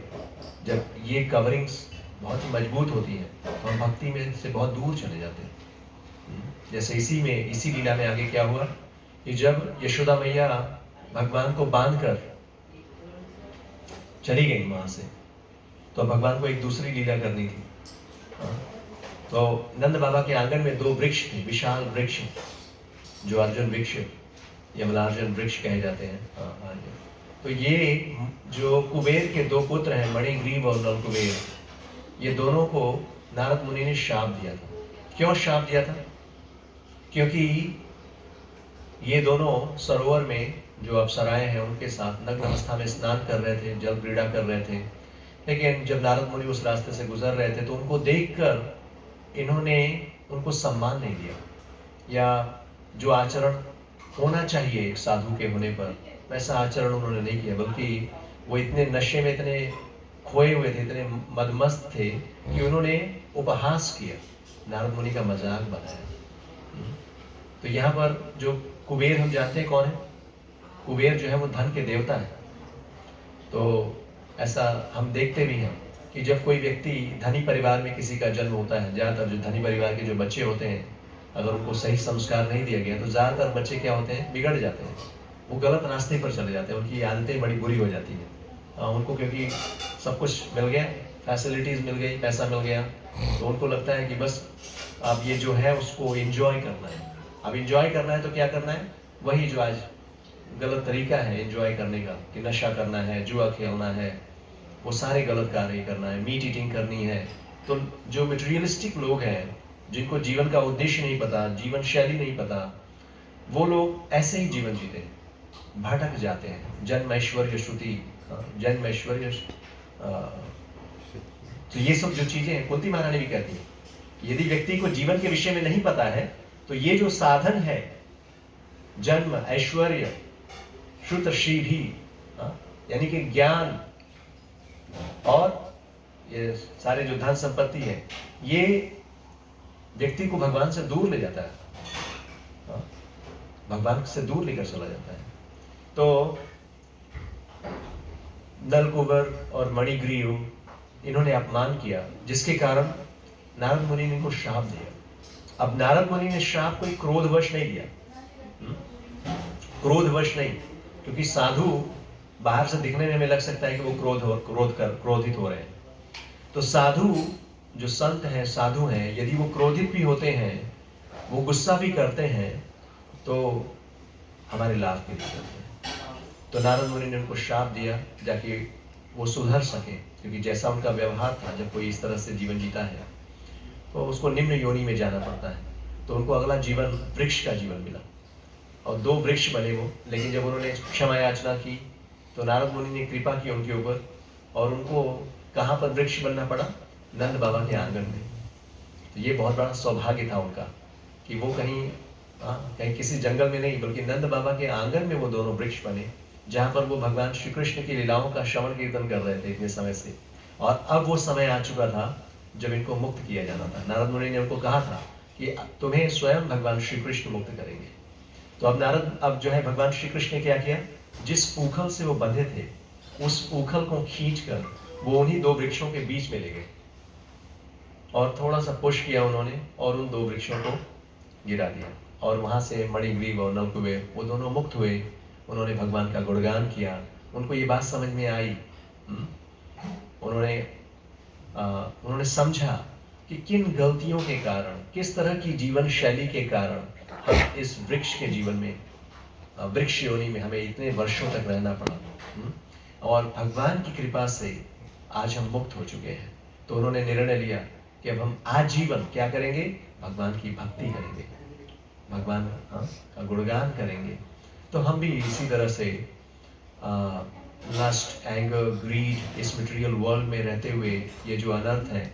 जब ये कवरिंग्स बहुत ही मजबूत होती है, तो हम भक्ति में से बहुत दूर चले जाते हैं। जैसे इसी लीला में आगे क्या हुआ कि जब यशोदा मैया भगवान को बांधकर चली गई वहां से, तो भगवान को एक दूसरी लीला करनी थी। तो नंद बाबा के आंगन में 2 वृक्ष थे, विशाल वृक्ष, जो अर्जुन वृक्ष, यमलार्जुन वृक्ष कहे जाते हैं। तो ये जो कुबेर के 2 पुत्र हैं, मणिग्रीव और नलकुबेर, ये दोनों को नारद मुनि ने शाप दिया था। क्यों शाप दिया था? क्योंकि ये दोनों सरोवर में जो अप्सराएं हैं उनके साथ नग्न अवस्था में स्नान कर रहे थे, जल क्रीड़ा कर रहे थे। लेकिन जब नारद मुनि उस रास्ते से गुजर रहे थे तो उनको देखकर इन्होंने उनको सम्मान नहीं दिया, या जो आचरण होना चाहिए एक साधु के होने पर वैसा आचरण उन्होंने नहीं किया, बल्कि वो इतने नशे में, इतने खोए हुए थे, इतने मदमस्त थे कि उन्होंने उपहास किया, नारद मुनि का मजाक बनाया। तो यहाँ पर जो कुबेर, हम जानते हैं कौन है कुबेर, जो है वो धन के देवता है। तो ऐसा हम देखते भी हैं कि जब कोई व्यक्ति धनी परिवार में किसी का जन्म होता है, ज़्यादातर जो धनी परिवार के जो बच्चे होते हैं, अगर उनको सही संस्कार नहीं दिया गया तो ज़्यादातर बच्चे क्या होते हैं, बिगड़ जाते हैं, वो गलत रास्ते पर चले जाते हैं, उनकी आदतें बड़ी बुरी हो जाती हैं। उनको क्योंकि सब कुछ मिल गया, फैसिलिटीज़ मिल गई, पैसा मिल गया, तो उनको लगता है कि बस अब ये जो है उसको एंजॉय करना है। अब एंजॉय करना है तो क्या करना है, वही जो आज गलत तरीका है एंजॉय करने का, कि नशा करना है, जुआ खेलना है, वो सारे गलत कार्य करना है, मीट ईटिंग करनी है। तो जो मटेरियलिस्टिक लोग हैं, जिनको जीवन का उद्देश्य नहीं पता, जीवन शैली नहीं पता, वो लोग ऐसे ही जीवन जीते हैं, भटक जाते हैं। जन्म ऐश्वर्य श्रुति, जन्म ऐश्वर्य, तो ये सब जो चीजें हैं, कुंती महारानी भी कहती है, यदि व्यक्ति को जीवन के विषय में नहीं पता है तो ये जो साधन है, जन्म, ऐश्वर्य, श्रुत श्रीधि, यानी कि ज्ञान और ये सारे जो धन संपत्ति है, ये व्यक्ति को भगवान से दूर ले जाता है, भगवान से दूर लेकर चला जाता है। तो नलकुबर और मणिग्रीव इन्होंने अपमान किया, जिसके कारण नारद मुनि ने इनको श्राप दिया। अब नारद मुनि ने श्राप कोई क्रोधवश नहीं दिया, क्रोधवश नहीं, क्योंकि साधु बाहर से दिखने में हमें लग सकता है कि वो क्रोधित हो रहे हैं। तो साधु जो संत हैं, साधु हैं, यदि वो क्रोधित भी होते हैं, वो गुस्सा भी करते हैं, तो हमारे लाभ के लिए करते हैं। तो नारद मुनि ने उनको श्राप दिया ताकि वो सुधर सके, क्योंकि जैसा उनका व्यवहार था, जब कोई इस तरह से जीवन जीता है तो उसको निम्न योनि में जाना पड़ता है। तो उनको अगला जीवन वृक्ष का जीवन मिला और 2 वृक्ष बने वो। लेकिन जब उन्होंने क्षमा याचना की तो नारद मुनि ने कृपा की उनके ऊपर, और उनको कहाँ पर वृक्ष बनना पड़ा? नंद बाबा के आंगन में। तो ये बहुत बड़ा सौभाग्य था उनका कि वो कहीं किसी जंगल में नहीं, बल्कि नंद बाबा के आंगन में वो दोनों वृक्ष बने, जहाँ पर वो भगवान श्री कृष्ण की लीलाओं का श्रवण कीर्तन कर रहे थे इतने समय से। और अब वो समय आ चुका था जब इनको मुक्त किया जाना था। नारद मुनि ने उनको कहा था कि तुम्हें स्वयं भगवान श्री कृष्ण मुक्त करेंगे। तो अब जो है भगवान श्री कृष्ण ने क्या किया? जिस ऊखल से वो बंधे थे, उस ऊखल को खींचकर वो उन्हीं 2 वृक्षों के बीच में ले गए और थोड़ा सा पुश किया उन्होंने और उन 2 वृक्षों को गिरा दिया। और वहां से मणिग्रीव और नलकुबेर वो दोनों मुक्त हुए। उन्होंने भगवान का गुणगान किया। उनको ये बात समझ में आई। उन्होंने समझा कि किन गलतियों के कारण, किस तरह की जीवन शैली के कारण हम इस वृक्ष के जीवन में, वृक्ष योनि में हमें इतने वर्षों तक रहना पड़ा। और भगवान की कृपा से आज हम मुक्त हो चुके हैं। तो उन्होंने निर्णय लिया कि अब हम आजीवन क्या करेंगे? भगवान की भक्ति करेंगे, भगवान का गुणगान करेंगे। तो हम भी इसी तरह से लस्ट, एंगर, ग्रीड, इस मटेरियल वर्ल्ड में रहते हुए ये जो अनर्थ हैं,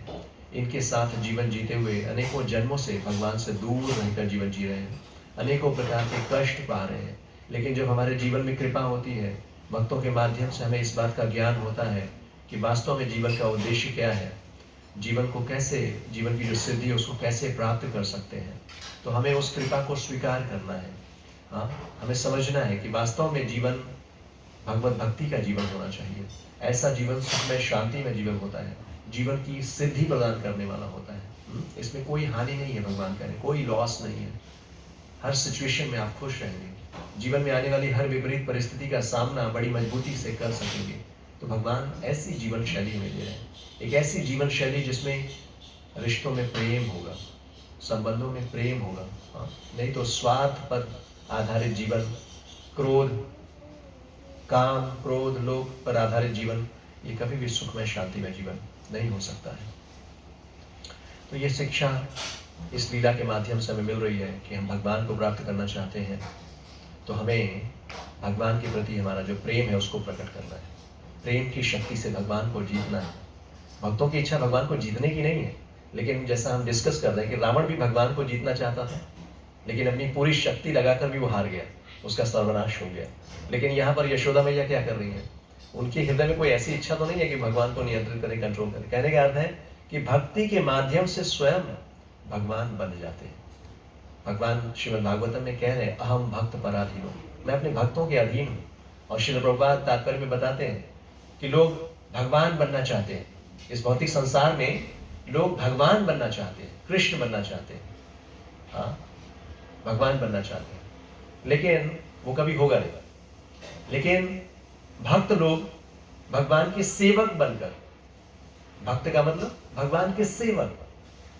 इनके साथ जीवन जीते हुए अनेकों जन्मों से भगवान से दूर रहकर जीवन जी रहे हैं, अनेकों प्रकार के कष्ट पा रहे हैं। लेकिन जब हमारे जीवन में कृपा होती है, भक्तों के माध्यम से हमें इस बात का ज्ञान होता है कि वास्तव में जीवन का उद्देश्य क्या है, जीवन को कैसे, जीवन की जो सिद्धि है उसको कैसे प्राप्त कर सकते हैं, तो हमें उस कृपा को स्वीकार करना है। हमें समझना है कि वास्तव में जीवन भगवत भक्ति का जीवन होना चाहिए। ऐसा जीवन सुख में, शांति में जीवन होता है, जीवन की सिद्धि प्रदान करने वाला होता है। इसमें कोई हानि नहीं है, भगवान करे, कोई लॉस नहीं है। हर सिचुएशन में आप खुश रहेंगे, जीवन में आने वाली हर विपरीत परिस्थिति का सामना बड़ी मजबूती से कर सकेंगे। तो भगवान ऐसी जीवन शैली हमें दे रहे हैं, एक ऐसी जीवन शैली जिसमें रिश्तों में प्रेम होगा, संबंधों में प्रेम होगा। नहीं तो स्वार्थ पर आधारित जीवन, काम, क्रोध, लोभ पर आधारित जीवन, ये कभी भी सुखमय, शांतिमय जीवन नहीं हो सकता है। तो ये शिक्षा इस लीला के माध्यम से हमें मिल रही है कि हम भगवान को प्राप्त करना चाहते हैं, तो हमें भगवान के प्रति हमारा जो प्रेम है उसको प्रकट करना है। प्रेम की शक्ति से भगवान को जीतना है। भक्तों की इच्छा भगवान को जीतने की नहीं है, लेकिन जैसा हम डिस्कस कर रहे हैं कि रावण भी भगवान को जीतना चाहता था, लेकिन अपनी पूरी शक्ति लगाकर भी वो हार गया, उसका सर्वनाश हो गया। लेकिन यहाँ पर यशोदा मैया क्या कर रही है? उनके हृदय में कोई ऐसी इच्छा तो नहीं है कि भगवान को नियंत्रित करें, कंट्रोल करें। कहने का अर्थ है कि भक्ति के माध्यम से स्वयं भगवान बन जाते हैं। भगवान श्रीमद् भागवतम में कह रहे हैं, अहम भक्त पराधीन हूँ, मैं अपने भक्तों के अधीन हूँ। और श्रील प्रभुपाद तात्पर्य में बताते हैं कि लोग भगवान बनना चाहते हैं। इस भौतिक संसार में लोग भगवान बनना चाहते हैं, कृष्ण बनना चाहते हैं, भगवान बनना चाहते हैं, लेकिन वो कभी होगा नहीं। लेकिन भक्त लोग भगवान के सेवक बनकर, भक्त का मतलब भगवान के सेवक,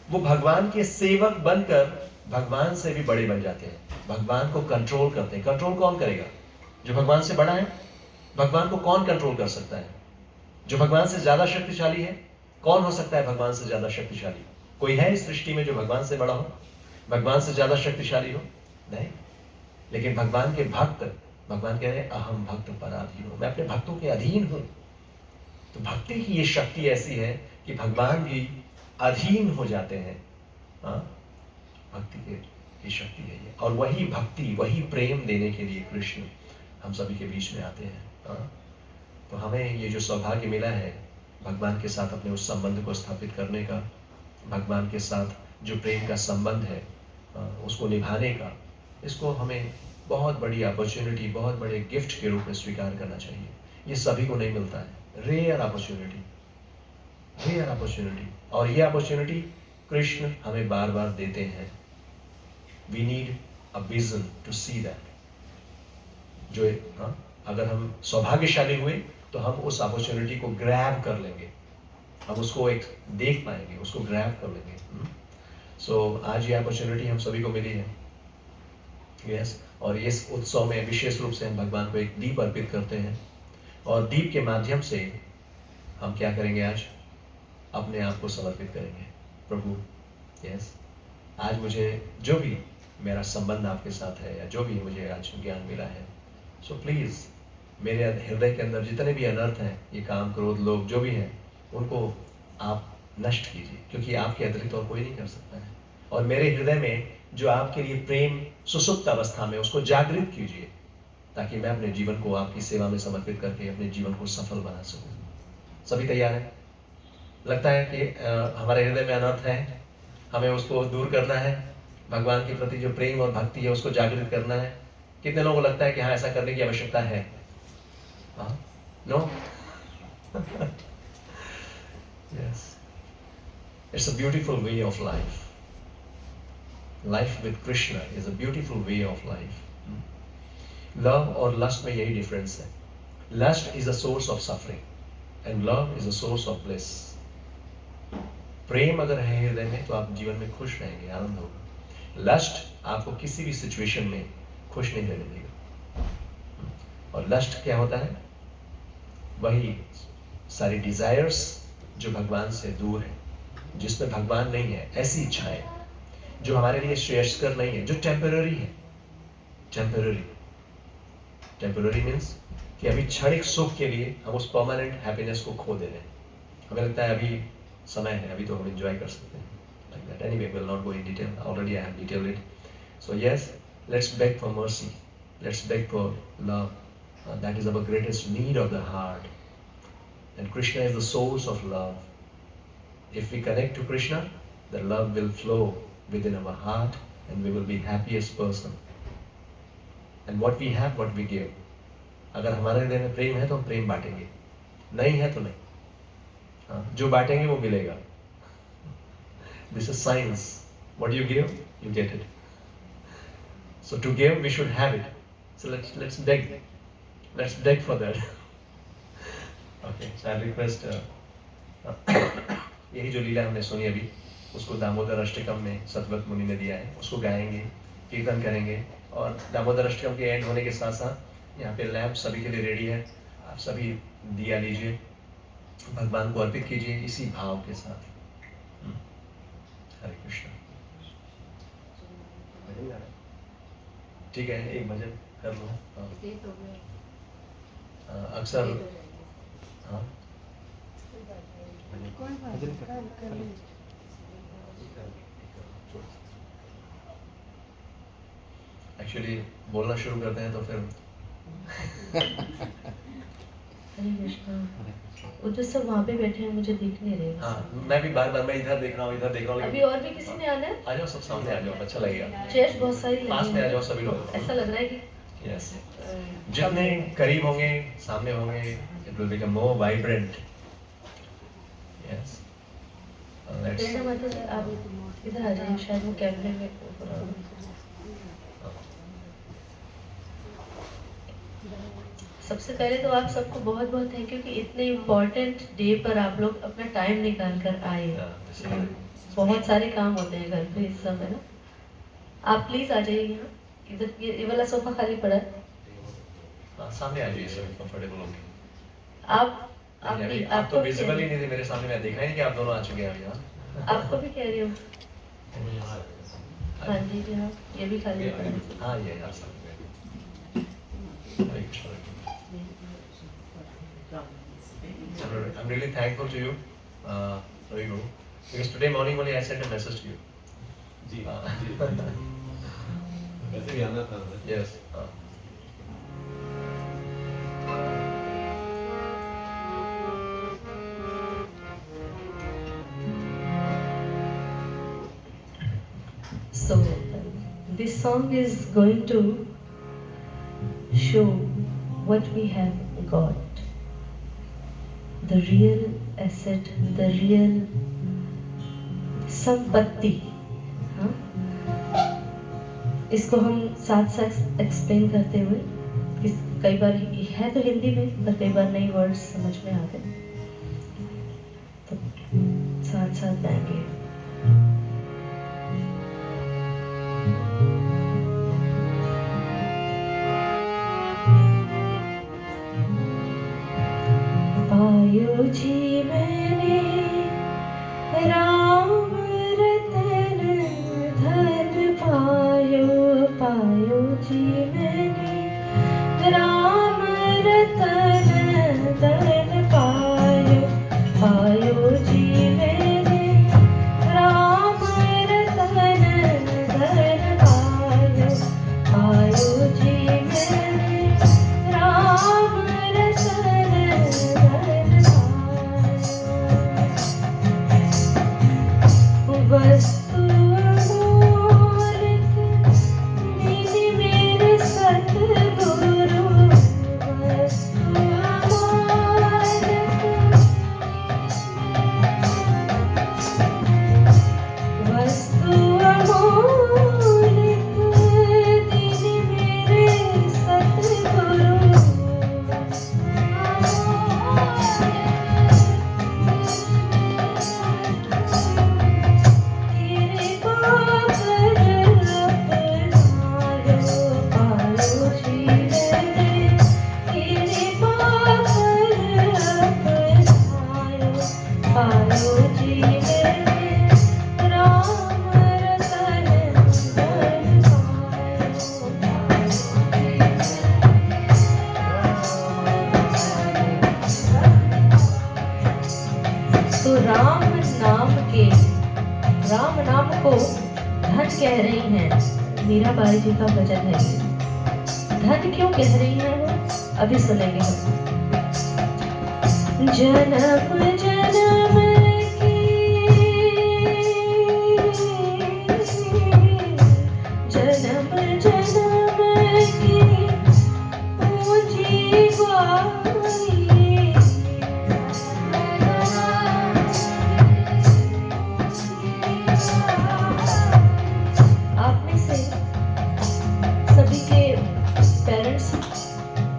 वो भगवान के सेवक बनकर भगवान से भी बड़े बन जाते हैं, भगवान को कंट्रोल करते हैं। कंट्रोल कौन करेगा? जो भगवान से बड़ा है। भगवान को कौन कंट्रोल कर सकता है? जो भगवान से ज्यादा शक्तिशाली है। कौन हो सकता है भगवान से ज्यादा शक्तिशाली? कोई है इस सृष्टि में जो भगवान से बड़ा हो, भगवान से ज्यादा शक्तिशाली हो? नहीं। लेकिन भगवान के भक्त, भगवान कह रहे हैं अहम भक्त पराधीन हूं, मैं अपने भक्तों के अधीन हूं। तो भक्ति की ये शक्ति ऐसी है कि भगवान भी अधीन हो जाते हैं। भक्ति की शक्ति है ये। और वही भक्ति, वही प्रेम देने के लिए कृष्ण हम सभी के बीच में आते हैं। तो हमें ये जो सौभाग्य मिला है भगवान के साथ अपने उस संबंध को स्थापित करने का, भगवान के साथ जो प्रेम का संबंध है उसको निभाने का, इसको हमें बहुत बड़ी अपॉर्चुनिटी, बहुत बड़े गिफ्ट के रूप में स्वीकार करना चाहिए। ये सभी को नहीं मिलता है। रेयर अपॉर्चुनिटी, रेयर अपॉर्चुनिटी, और ये अपॉर्चुनिटी कृष्ण हमें बार बार देते हैं. We need a vision to see that. जो हाँ, अगर हम सौभाग्यशाली हुए तो हम उस अपॉर्चुनिटी को ग्रैब कर लेंगे, हम उसको एक देख पाएंगे, उसको ग्रैब कर लेंगे. सो आज ये अपॉर्चुनिटी हम सभी को मिली है. यस, और इस उत्सव में विशेष रूप से हम भगवान को एक दीप अर्पित करते हैं, और दीप के माध्यम से हम क्या करेंगे, आज अपने आप को समर्पित करेंगे प्रभु. यस, आज मुझे जो भी मेरा संबंध आपके साथ है, या जो भी मुझे आज ज्ञान मिला है, सो प्लीज़ मेरे हृदय के अंदर जितने भी अनर्थ हैं, ये काम क्रोध लोभ जो भी हैं, उनको आप नष्ट कीजिए, क्योंकि आपके अतिरिक्त और कोई नहीं कर सकता है. और मेरे हृदय में जो आपके लिए प्रेम सुसुप्त अवस्था में, उसको जागृत कीजिए, ताकि मैं अपने जीवन को आपकी सेवा में समर्पित करके अपने जीवन को सफल बना सकूं. सभी तैयार हैं? लगता है कि हमारे हृदय में अनर्थ है, हमें उसको दूर करना है, भगवान के प्रति जो प्रेम और भक्ति है उसको जागृत करना है. कितने लोगों को लगता है कि हाँ, ऐसा करने की आवश्यकता है? हाँ, no? Yes, it's a beautiful way of life. Life with Krishna is a beautiful way of life. Love और लस्ट में यही डिफरेंस है. Lust is a source of suffering and love is a source of bliss. प्रेम अगर है हृदय में तो आप जीवन में खुश रहेंगे, आनंद होगा. लस्ट आपको किसी भी सिचुएशन में खुश नहीं रहने देगा. और लस्ट क्या होता है? वही सारी डिजायर्स जो भगवान से दूर है, जिसमें भगवान नहीं है, ऐसी इच्छाएं जो हमारे लिए श्रेयस्कर नहीं है, जो टेम्पररी है. टेम्पररी, टेम्पररी मीन्स कि अभी क्षणिक सुख के लिए हम उस परमानेंट हैप्पीनेस को खो दे रहे हैं. हमें लगता है अभी समय है, अभी तो हम एंजॉय कर सकते हैं. Like that. Anyway, we'll not go in detail. Already I have detailed it. So yes, let's beg for mercy. Let's beg for love. That is our greatest need of the heart. And Krishna is the source of love. If we connect to Krishna, the love will flow within our heart, and we will be happiest person. And what we have, what we give. अगर हमारे हृदय में प्रेम है तो हम प्रेम बांटेंगे, नहीं है तो नहीं. हाँ, जो बांटेंगे वो मिलेगा. This is science. What you give, you get it. So to give, we should have it. So let's beg. Let's beg for that. Okay. So I request. यही जो लीला हमने सुनी अभी, उसको दामोदर अष्टकम में सतवत मुनि ने दिया है, उसको गाएंगे, कीर्तन करेंगे, और दामोदर अष्टकम के एंड होने के साथ साथ यहाँ पे लैंप सभी के लिए रेडी है. आप सभी दिया लीजिए, भगवान को अर्पित कीजिए इसी भाव के साथ. हरे कृष्ण. ठीक है, एक भजन कर लो. अक्सर हाँ, एक्चुअली बोलना शुरू करते हैं तो फिर हरे कृष्णा. वो जो सब वहाँ पे बैठे हैं मुझे दिख नहीं रहे. हाँ, मैं भी बार बार मैं इधर देख रहा हूँ, इधर देख रहा हूँ. अभी और भी किसी ने आना है? आ जाओ, सब सामने आ जाओ, अच्छा लगेगा. चेयर्स बहुत सारी पास लगी में आ हैं. जाओ सभी लोग. ऐसा लग रहा है कि यस, जितने करीब होंगे, सामने होंगे, it will become more vibrant. Yes, let's. Prerna Mata ji, आप इधर आ जाइए, शायद वो कैमरे में. सबसे पहले तो आप सबको बहुत बहुत थैंक यू कि इतने इम्पोर्टेंट डे पर आप लोग अपना टाइम निकाल कर आए. बहुत सारे काम होते हैं घर पे इस समय ना. आप प्लीज आ जाइए यहाँ, इधर ये वाला सोफा खाली पड़ा है. सामने आ जाइए, सब कंफर्टेबल होंगे. आप आप तो विजिबल ही नहीं थे मेरे सामने, मैं देखा ही नहीं कि आप दोनों आ चुके हैं अभी. आपको भी कह रही हूँ. हाँ जी जी, हाँ, ये भी खाली पड़ा है. हाँ, ये आप सामने. हरे Krishna. I'm really thankful to you, Ravi Guru, because today morning only I sent a message to you. जी. वैसे भी आना था. Yes. So this song is going to show what we have got. The real asset, the real संपत्ति। हाँ, इसको हम साथ साथ एक्सप्लेन करते हुए, कई बार है तो हिंदी में, पर कई बार नई वर्ड्स समझ में आते, तो साथ साथ गाएंगे। पायो जी मैंने राम रतन धन पायो, पायो जी मैंने राम रतन धन पायो, पायो जी मैंने राम रतन धन पायो, पायो जी मैंने राम रतन धन पायो। वस्तु अमूल्य दीनी मेरे सतगुरु, वस्तु अमूल्य, वस्तु अमूल्य दीनी मेरे सतगुरु, तो राम नाम को धन कह रही हैं। मीराबाई जी का वचन है ये। धन क्यों कह रही हैं वो, अभी सुनेंगे हम। जन्म जन्म जन्म जन्म की पूंजी गाई, आप में से सभी के पेरेंट्स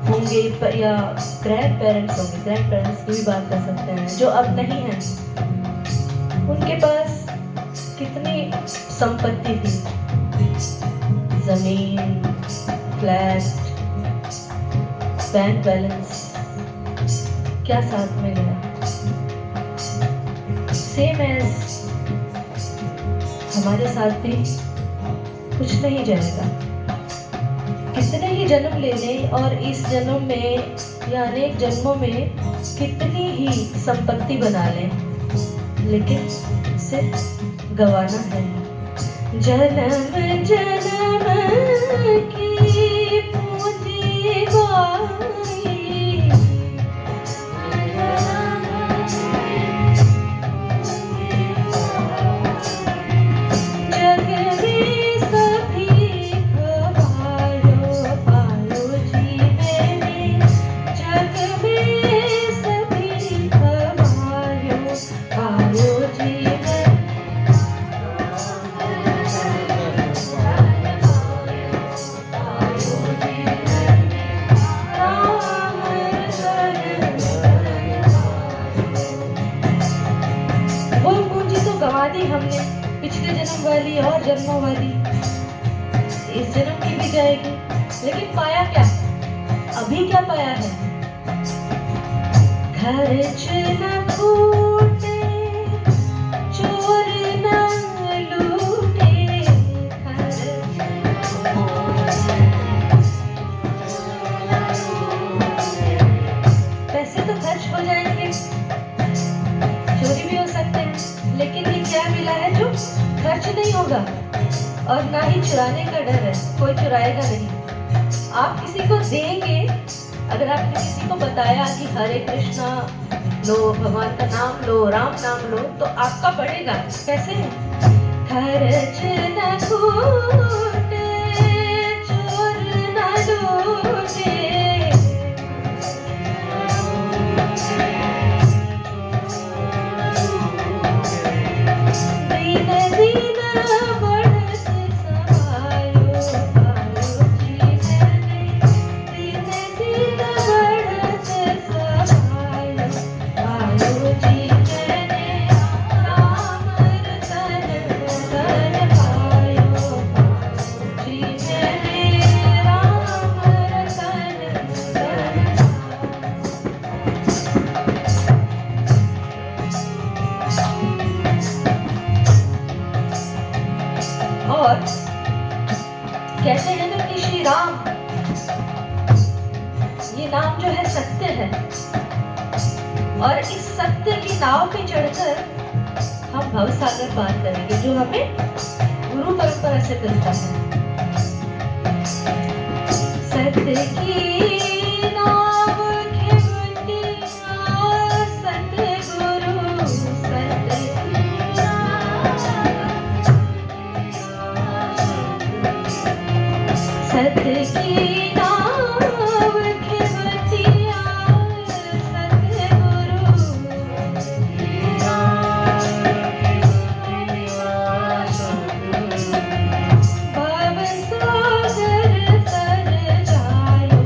होंगे या ग्रैंड पेरेंट्स होंगे, ग्रैंड पेरेंट्स की भी बात कर सकते हैं, जो अब नहीं हैं। उनके पास कितनी संपत्ति थी, जमीन, फ्लैट, बैंक बैलेंस, क्या साथ में गया? सेम एज हमारे साथ भी कुछ नहीं जाएगा। कितने ही जन्म ले लें और इस जन्म में या अनेक जन्मों में कितनी ही संपत्ति बना लें, लेकिन सिर्फ गवाना है। जन्म जन्म की पूंजी गाई, जग में सभी खवायो, पायो जी मैंने जग में सभी खवायो, पायो जी मैंने वो पूंजी तो गवा दी हमने, पिछले जन्म वाली और जन्मों वाली, इस जन्म की भी जाएगी, लेकिन पाया क्या? अभी क्या पाया है? खर्च न फूटे, चोर न लूटे, पैसे तो खर्च हो जाएंगे, चोरी भी हो सकते हैं, लेकिन ये क्या मिला है जो खर्च नहीं होगा और ना ही चुराने का डर है, कोई चुराएगा नहीं। आप किसी को देंगे, अगर आपने किसी को बताया कि हरे कृष्णा लो, भगवान का नाम लो, राम नाम लो, तो आपका बढ़ेगा। कैसे? खर्च न फूटे, चोर न लूटे, नाम जो है सत्य है, और इस सत्य की नाव पे चढ़कर हम भवसागर पार करेंगे, जो हमें गुरु परंपरा से मिलता है। सत्य की नाव खेवटिया, सतगुरु सत्य की नाव, सत्य की नाव खेवटिया, सतगुरु भव सागर तर जायो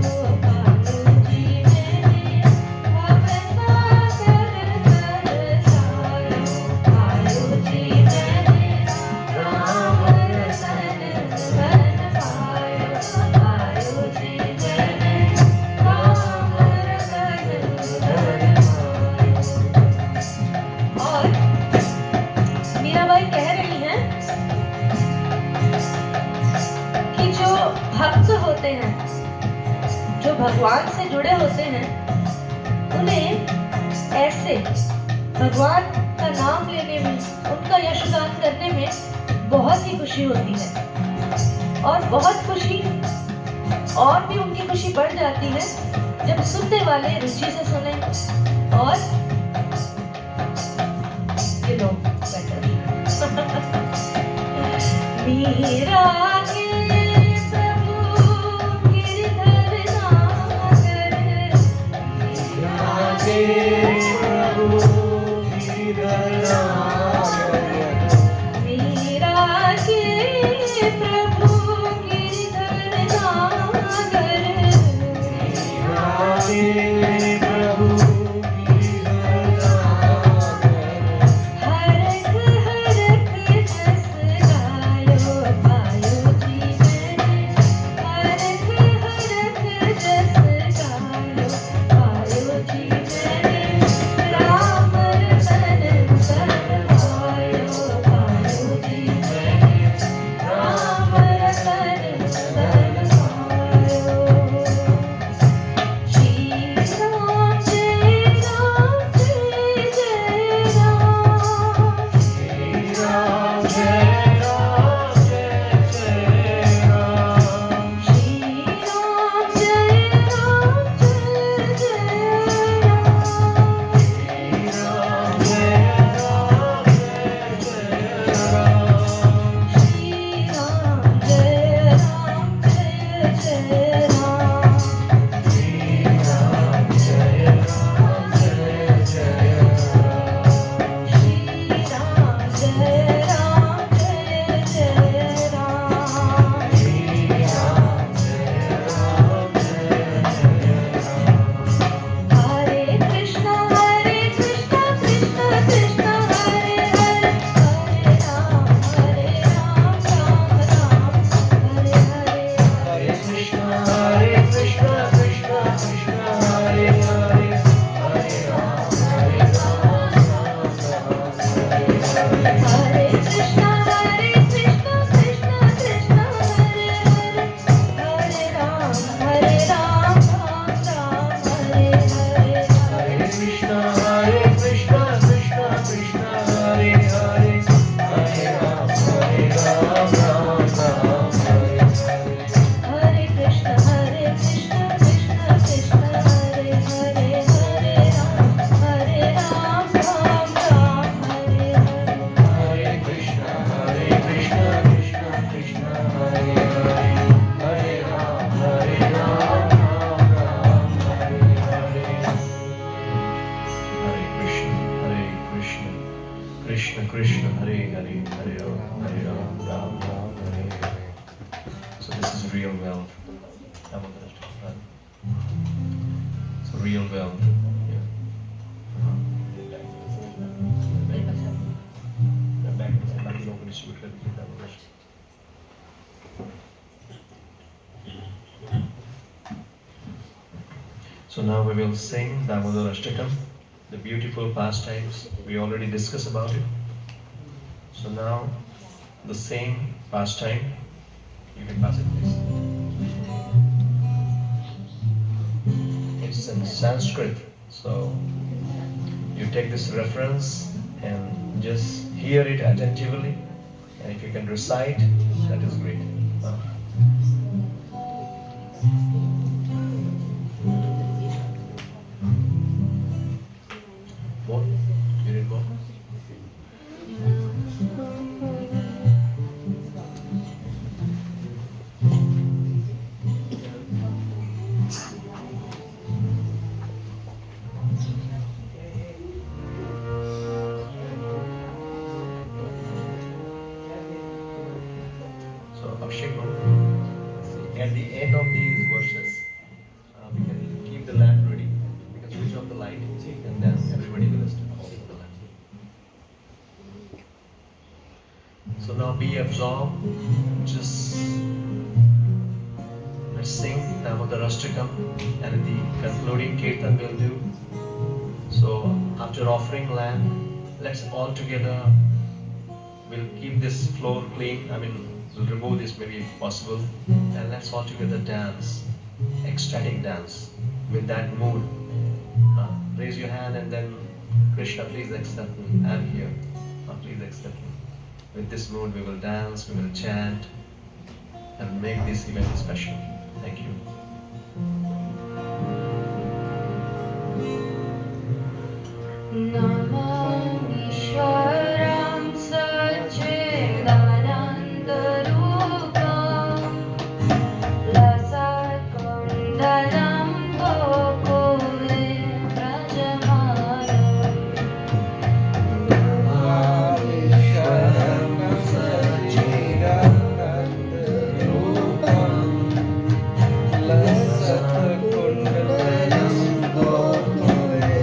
पायो जी मैंने, भव सागर तर जायो पायो जी मैंने, राम रतन धन पायो पायो जी मैंने, राम रतन धन पायो। और मीराबाई कह रही हैं कि जो भक्त होते हैं, जो भगवान से जुड़े होते हैं, उन्हें ऐसे भगवान का नाम लेने में, उनका यशगान करने में बहुत ही खुशी होती है। और बहुत खुशी, और भी उनकी खुशी बढ़ जाती है जब सुनने वाले रुचि से सुने। और ये लो बेटर मीरा के प्रभु गिरधर नागर, मीरा के प्रभु गिरधर नागर, मीरा के प्रभु गिरधर नागर, मीरा के प्रभु गिरधर नागर, हरख हरख जस गायो पायो जी मैंने, हरख हरख जस गायो पायो जी मैंने, राम रतन धन पायो पायो जी मैंने, राम रतन धन पायो। श्री राम जय राम जय जय राम, श्री राम जय राम जय जय राम, श्री राम जय राम जय जय राम, श्री राम जय राम जय जय राम, श्री राम जय राम जय जय राम, श्री राम जय राम जय जय राम, श्री राम जय राम जय जय राम, श्री राम जय राम जय जय राम। हरे कृष्णा कृष्णा कृष्णा हरे हरे, हरे राम राम राम हरे हरे, हरे कृष्णा कृष्णा कृष्णा हरे हरे, हरे राम राम राम हरे हरे, हरे कृष्णा कृष्णा कृष्णा हरे हरे, हरे राम राम राम हरे हरे, हरे कृष्णा कृष्णा कृष्णा हरे हरे, हरे राम राम राम हरे हरे, हरे कृष्णा कृष्णा कृष्णा हरे हरे, हरे राम राम राम हरे हरे, हरे कृष्णा कृष्णा कृष्णा हरे हरे, हरे Ram Ram Ram Hare Hare. Hare Krishna, Krishna Krishna, Hare Hare, Hare Ram, Ram Ram, Hare Hare. So this is real wealth. So real wealth. Yeah. Back to open distributor. So now we will sing Damodar Ashtakam, the beautiful pastimes. We already discussed about it. So now the same pastime, you can pass it please. it's in Sanskrit. So you take this reference and just hear it attentively, and if you can recite, that is great. More? You need more? So, Abhishek, at the end of these verses, we can keep the lamp ready. We can switch off the light, and then everybody will step off the lamp. So now be absorbed. Just let's sing Damodar Ashtakam, and the concluding kirtan we'll do. So after offering lamp, let's all together, we'll keep this floor clean. We'll remove this maybe if possible, and let's all together dance, ecstatic dance with that mood. Raise your hand and then, Krishna, please accept me. I'm here. Please accept me. With this mood, we will dance, we will chant, and make this event special. Thank you. Namamishwaram Sachidanandharupam Lasakundalam Gokule Brajamanam Namamishwaram Sachidanandharupam Lasakundalam Gokule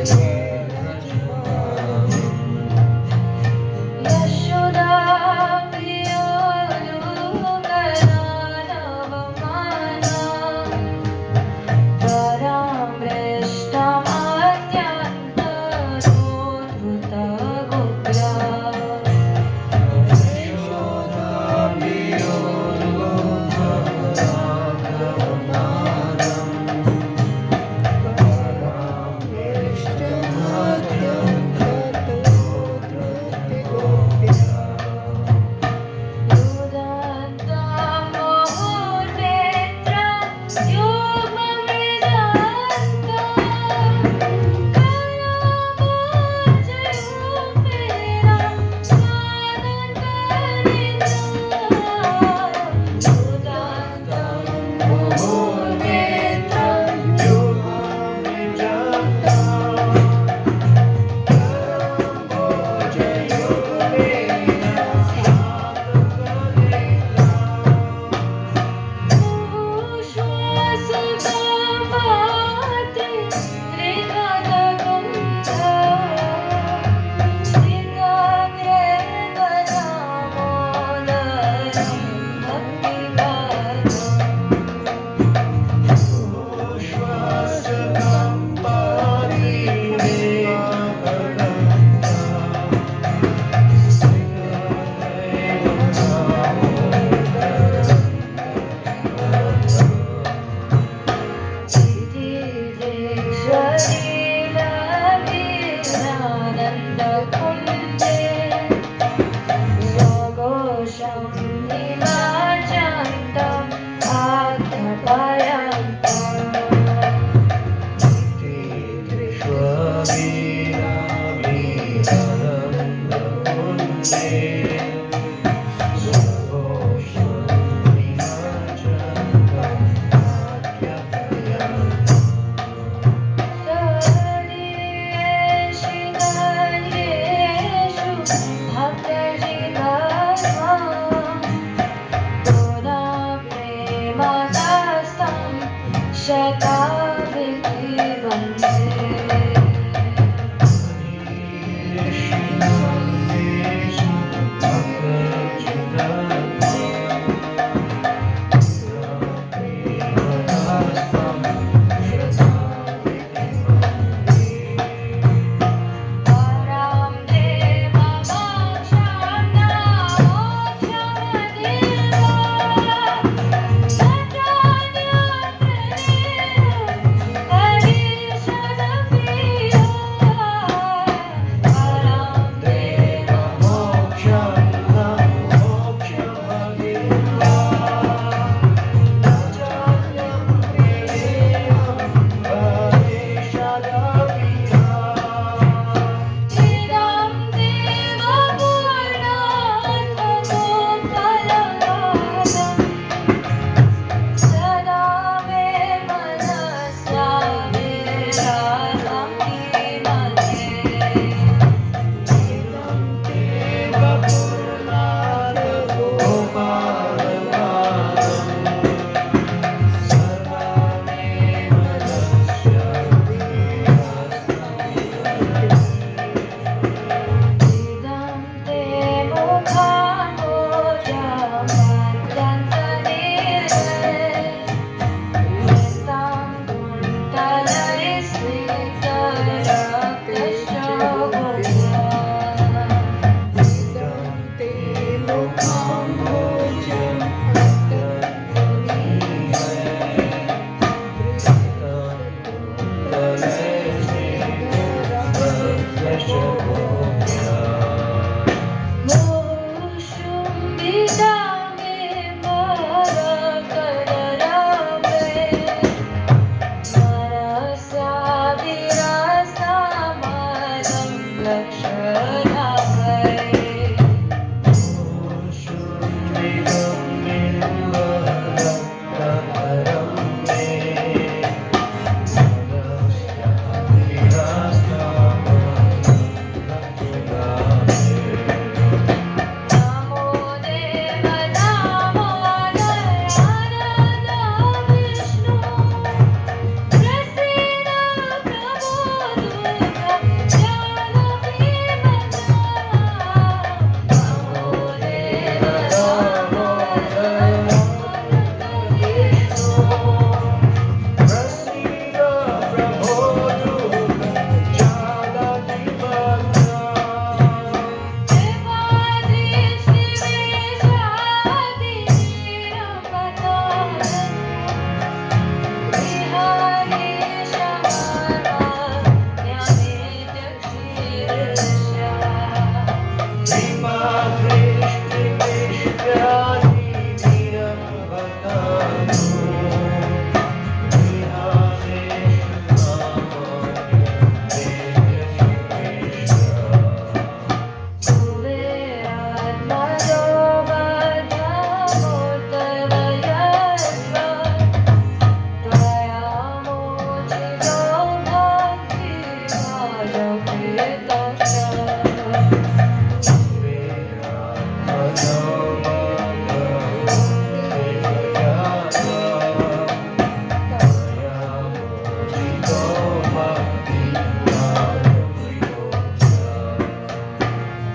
चिरो भक्ति भाजपेतस्य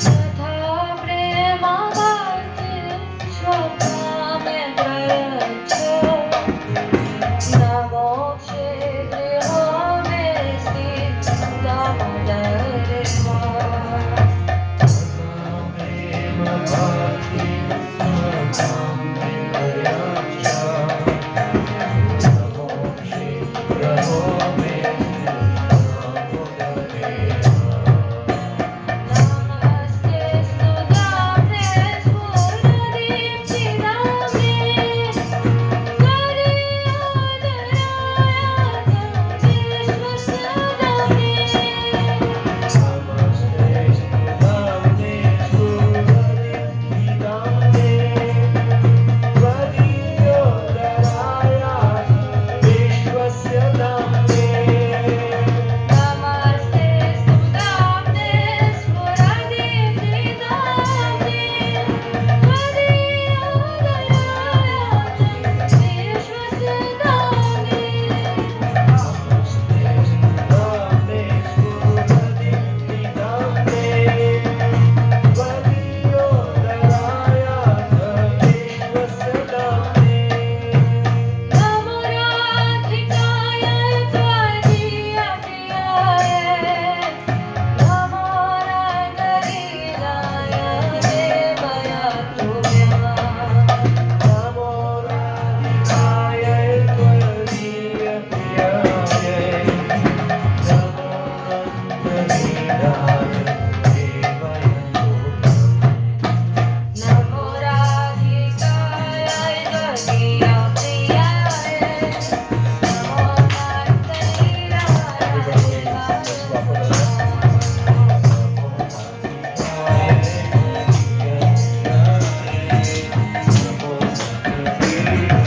तथा प्रेमा भक्ति स्वकामे प्रयच्छ न मोक्षे गृहमे स्थितमदरे वा Brahmo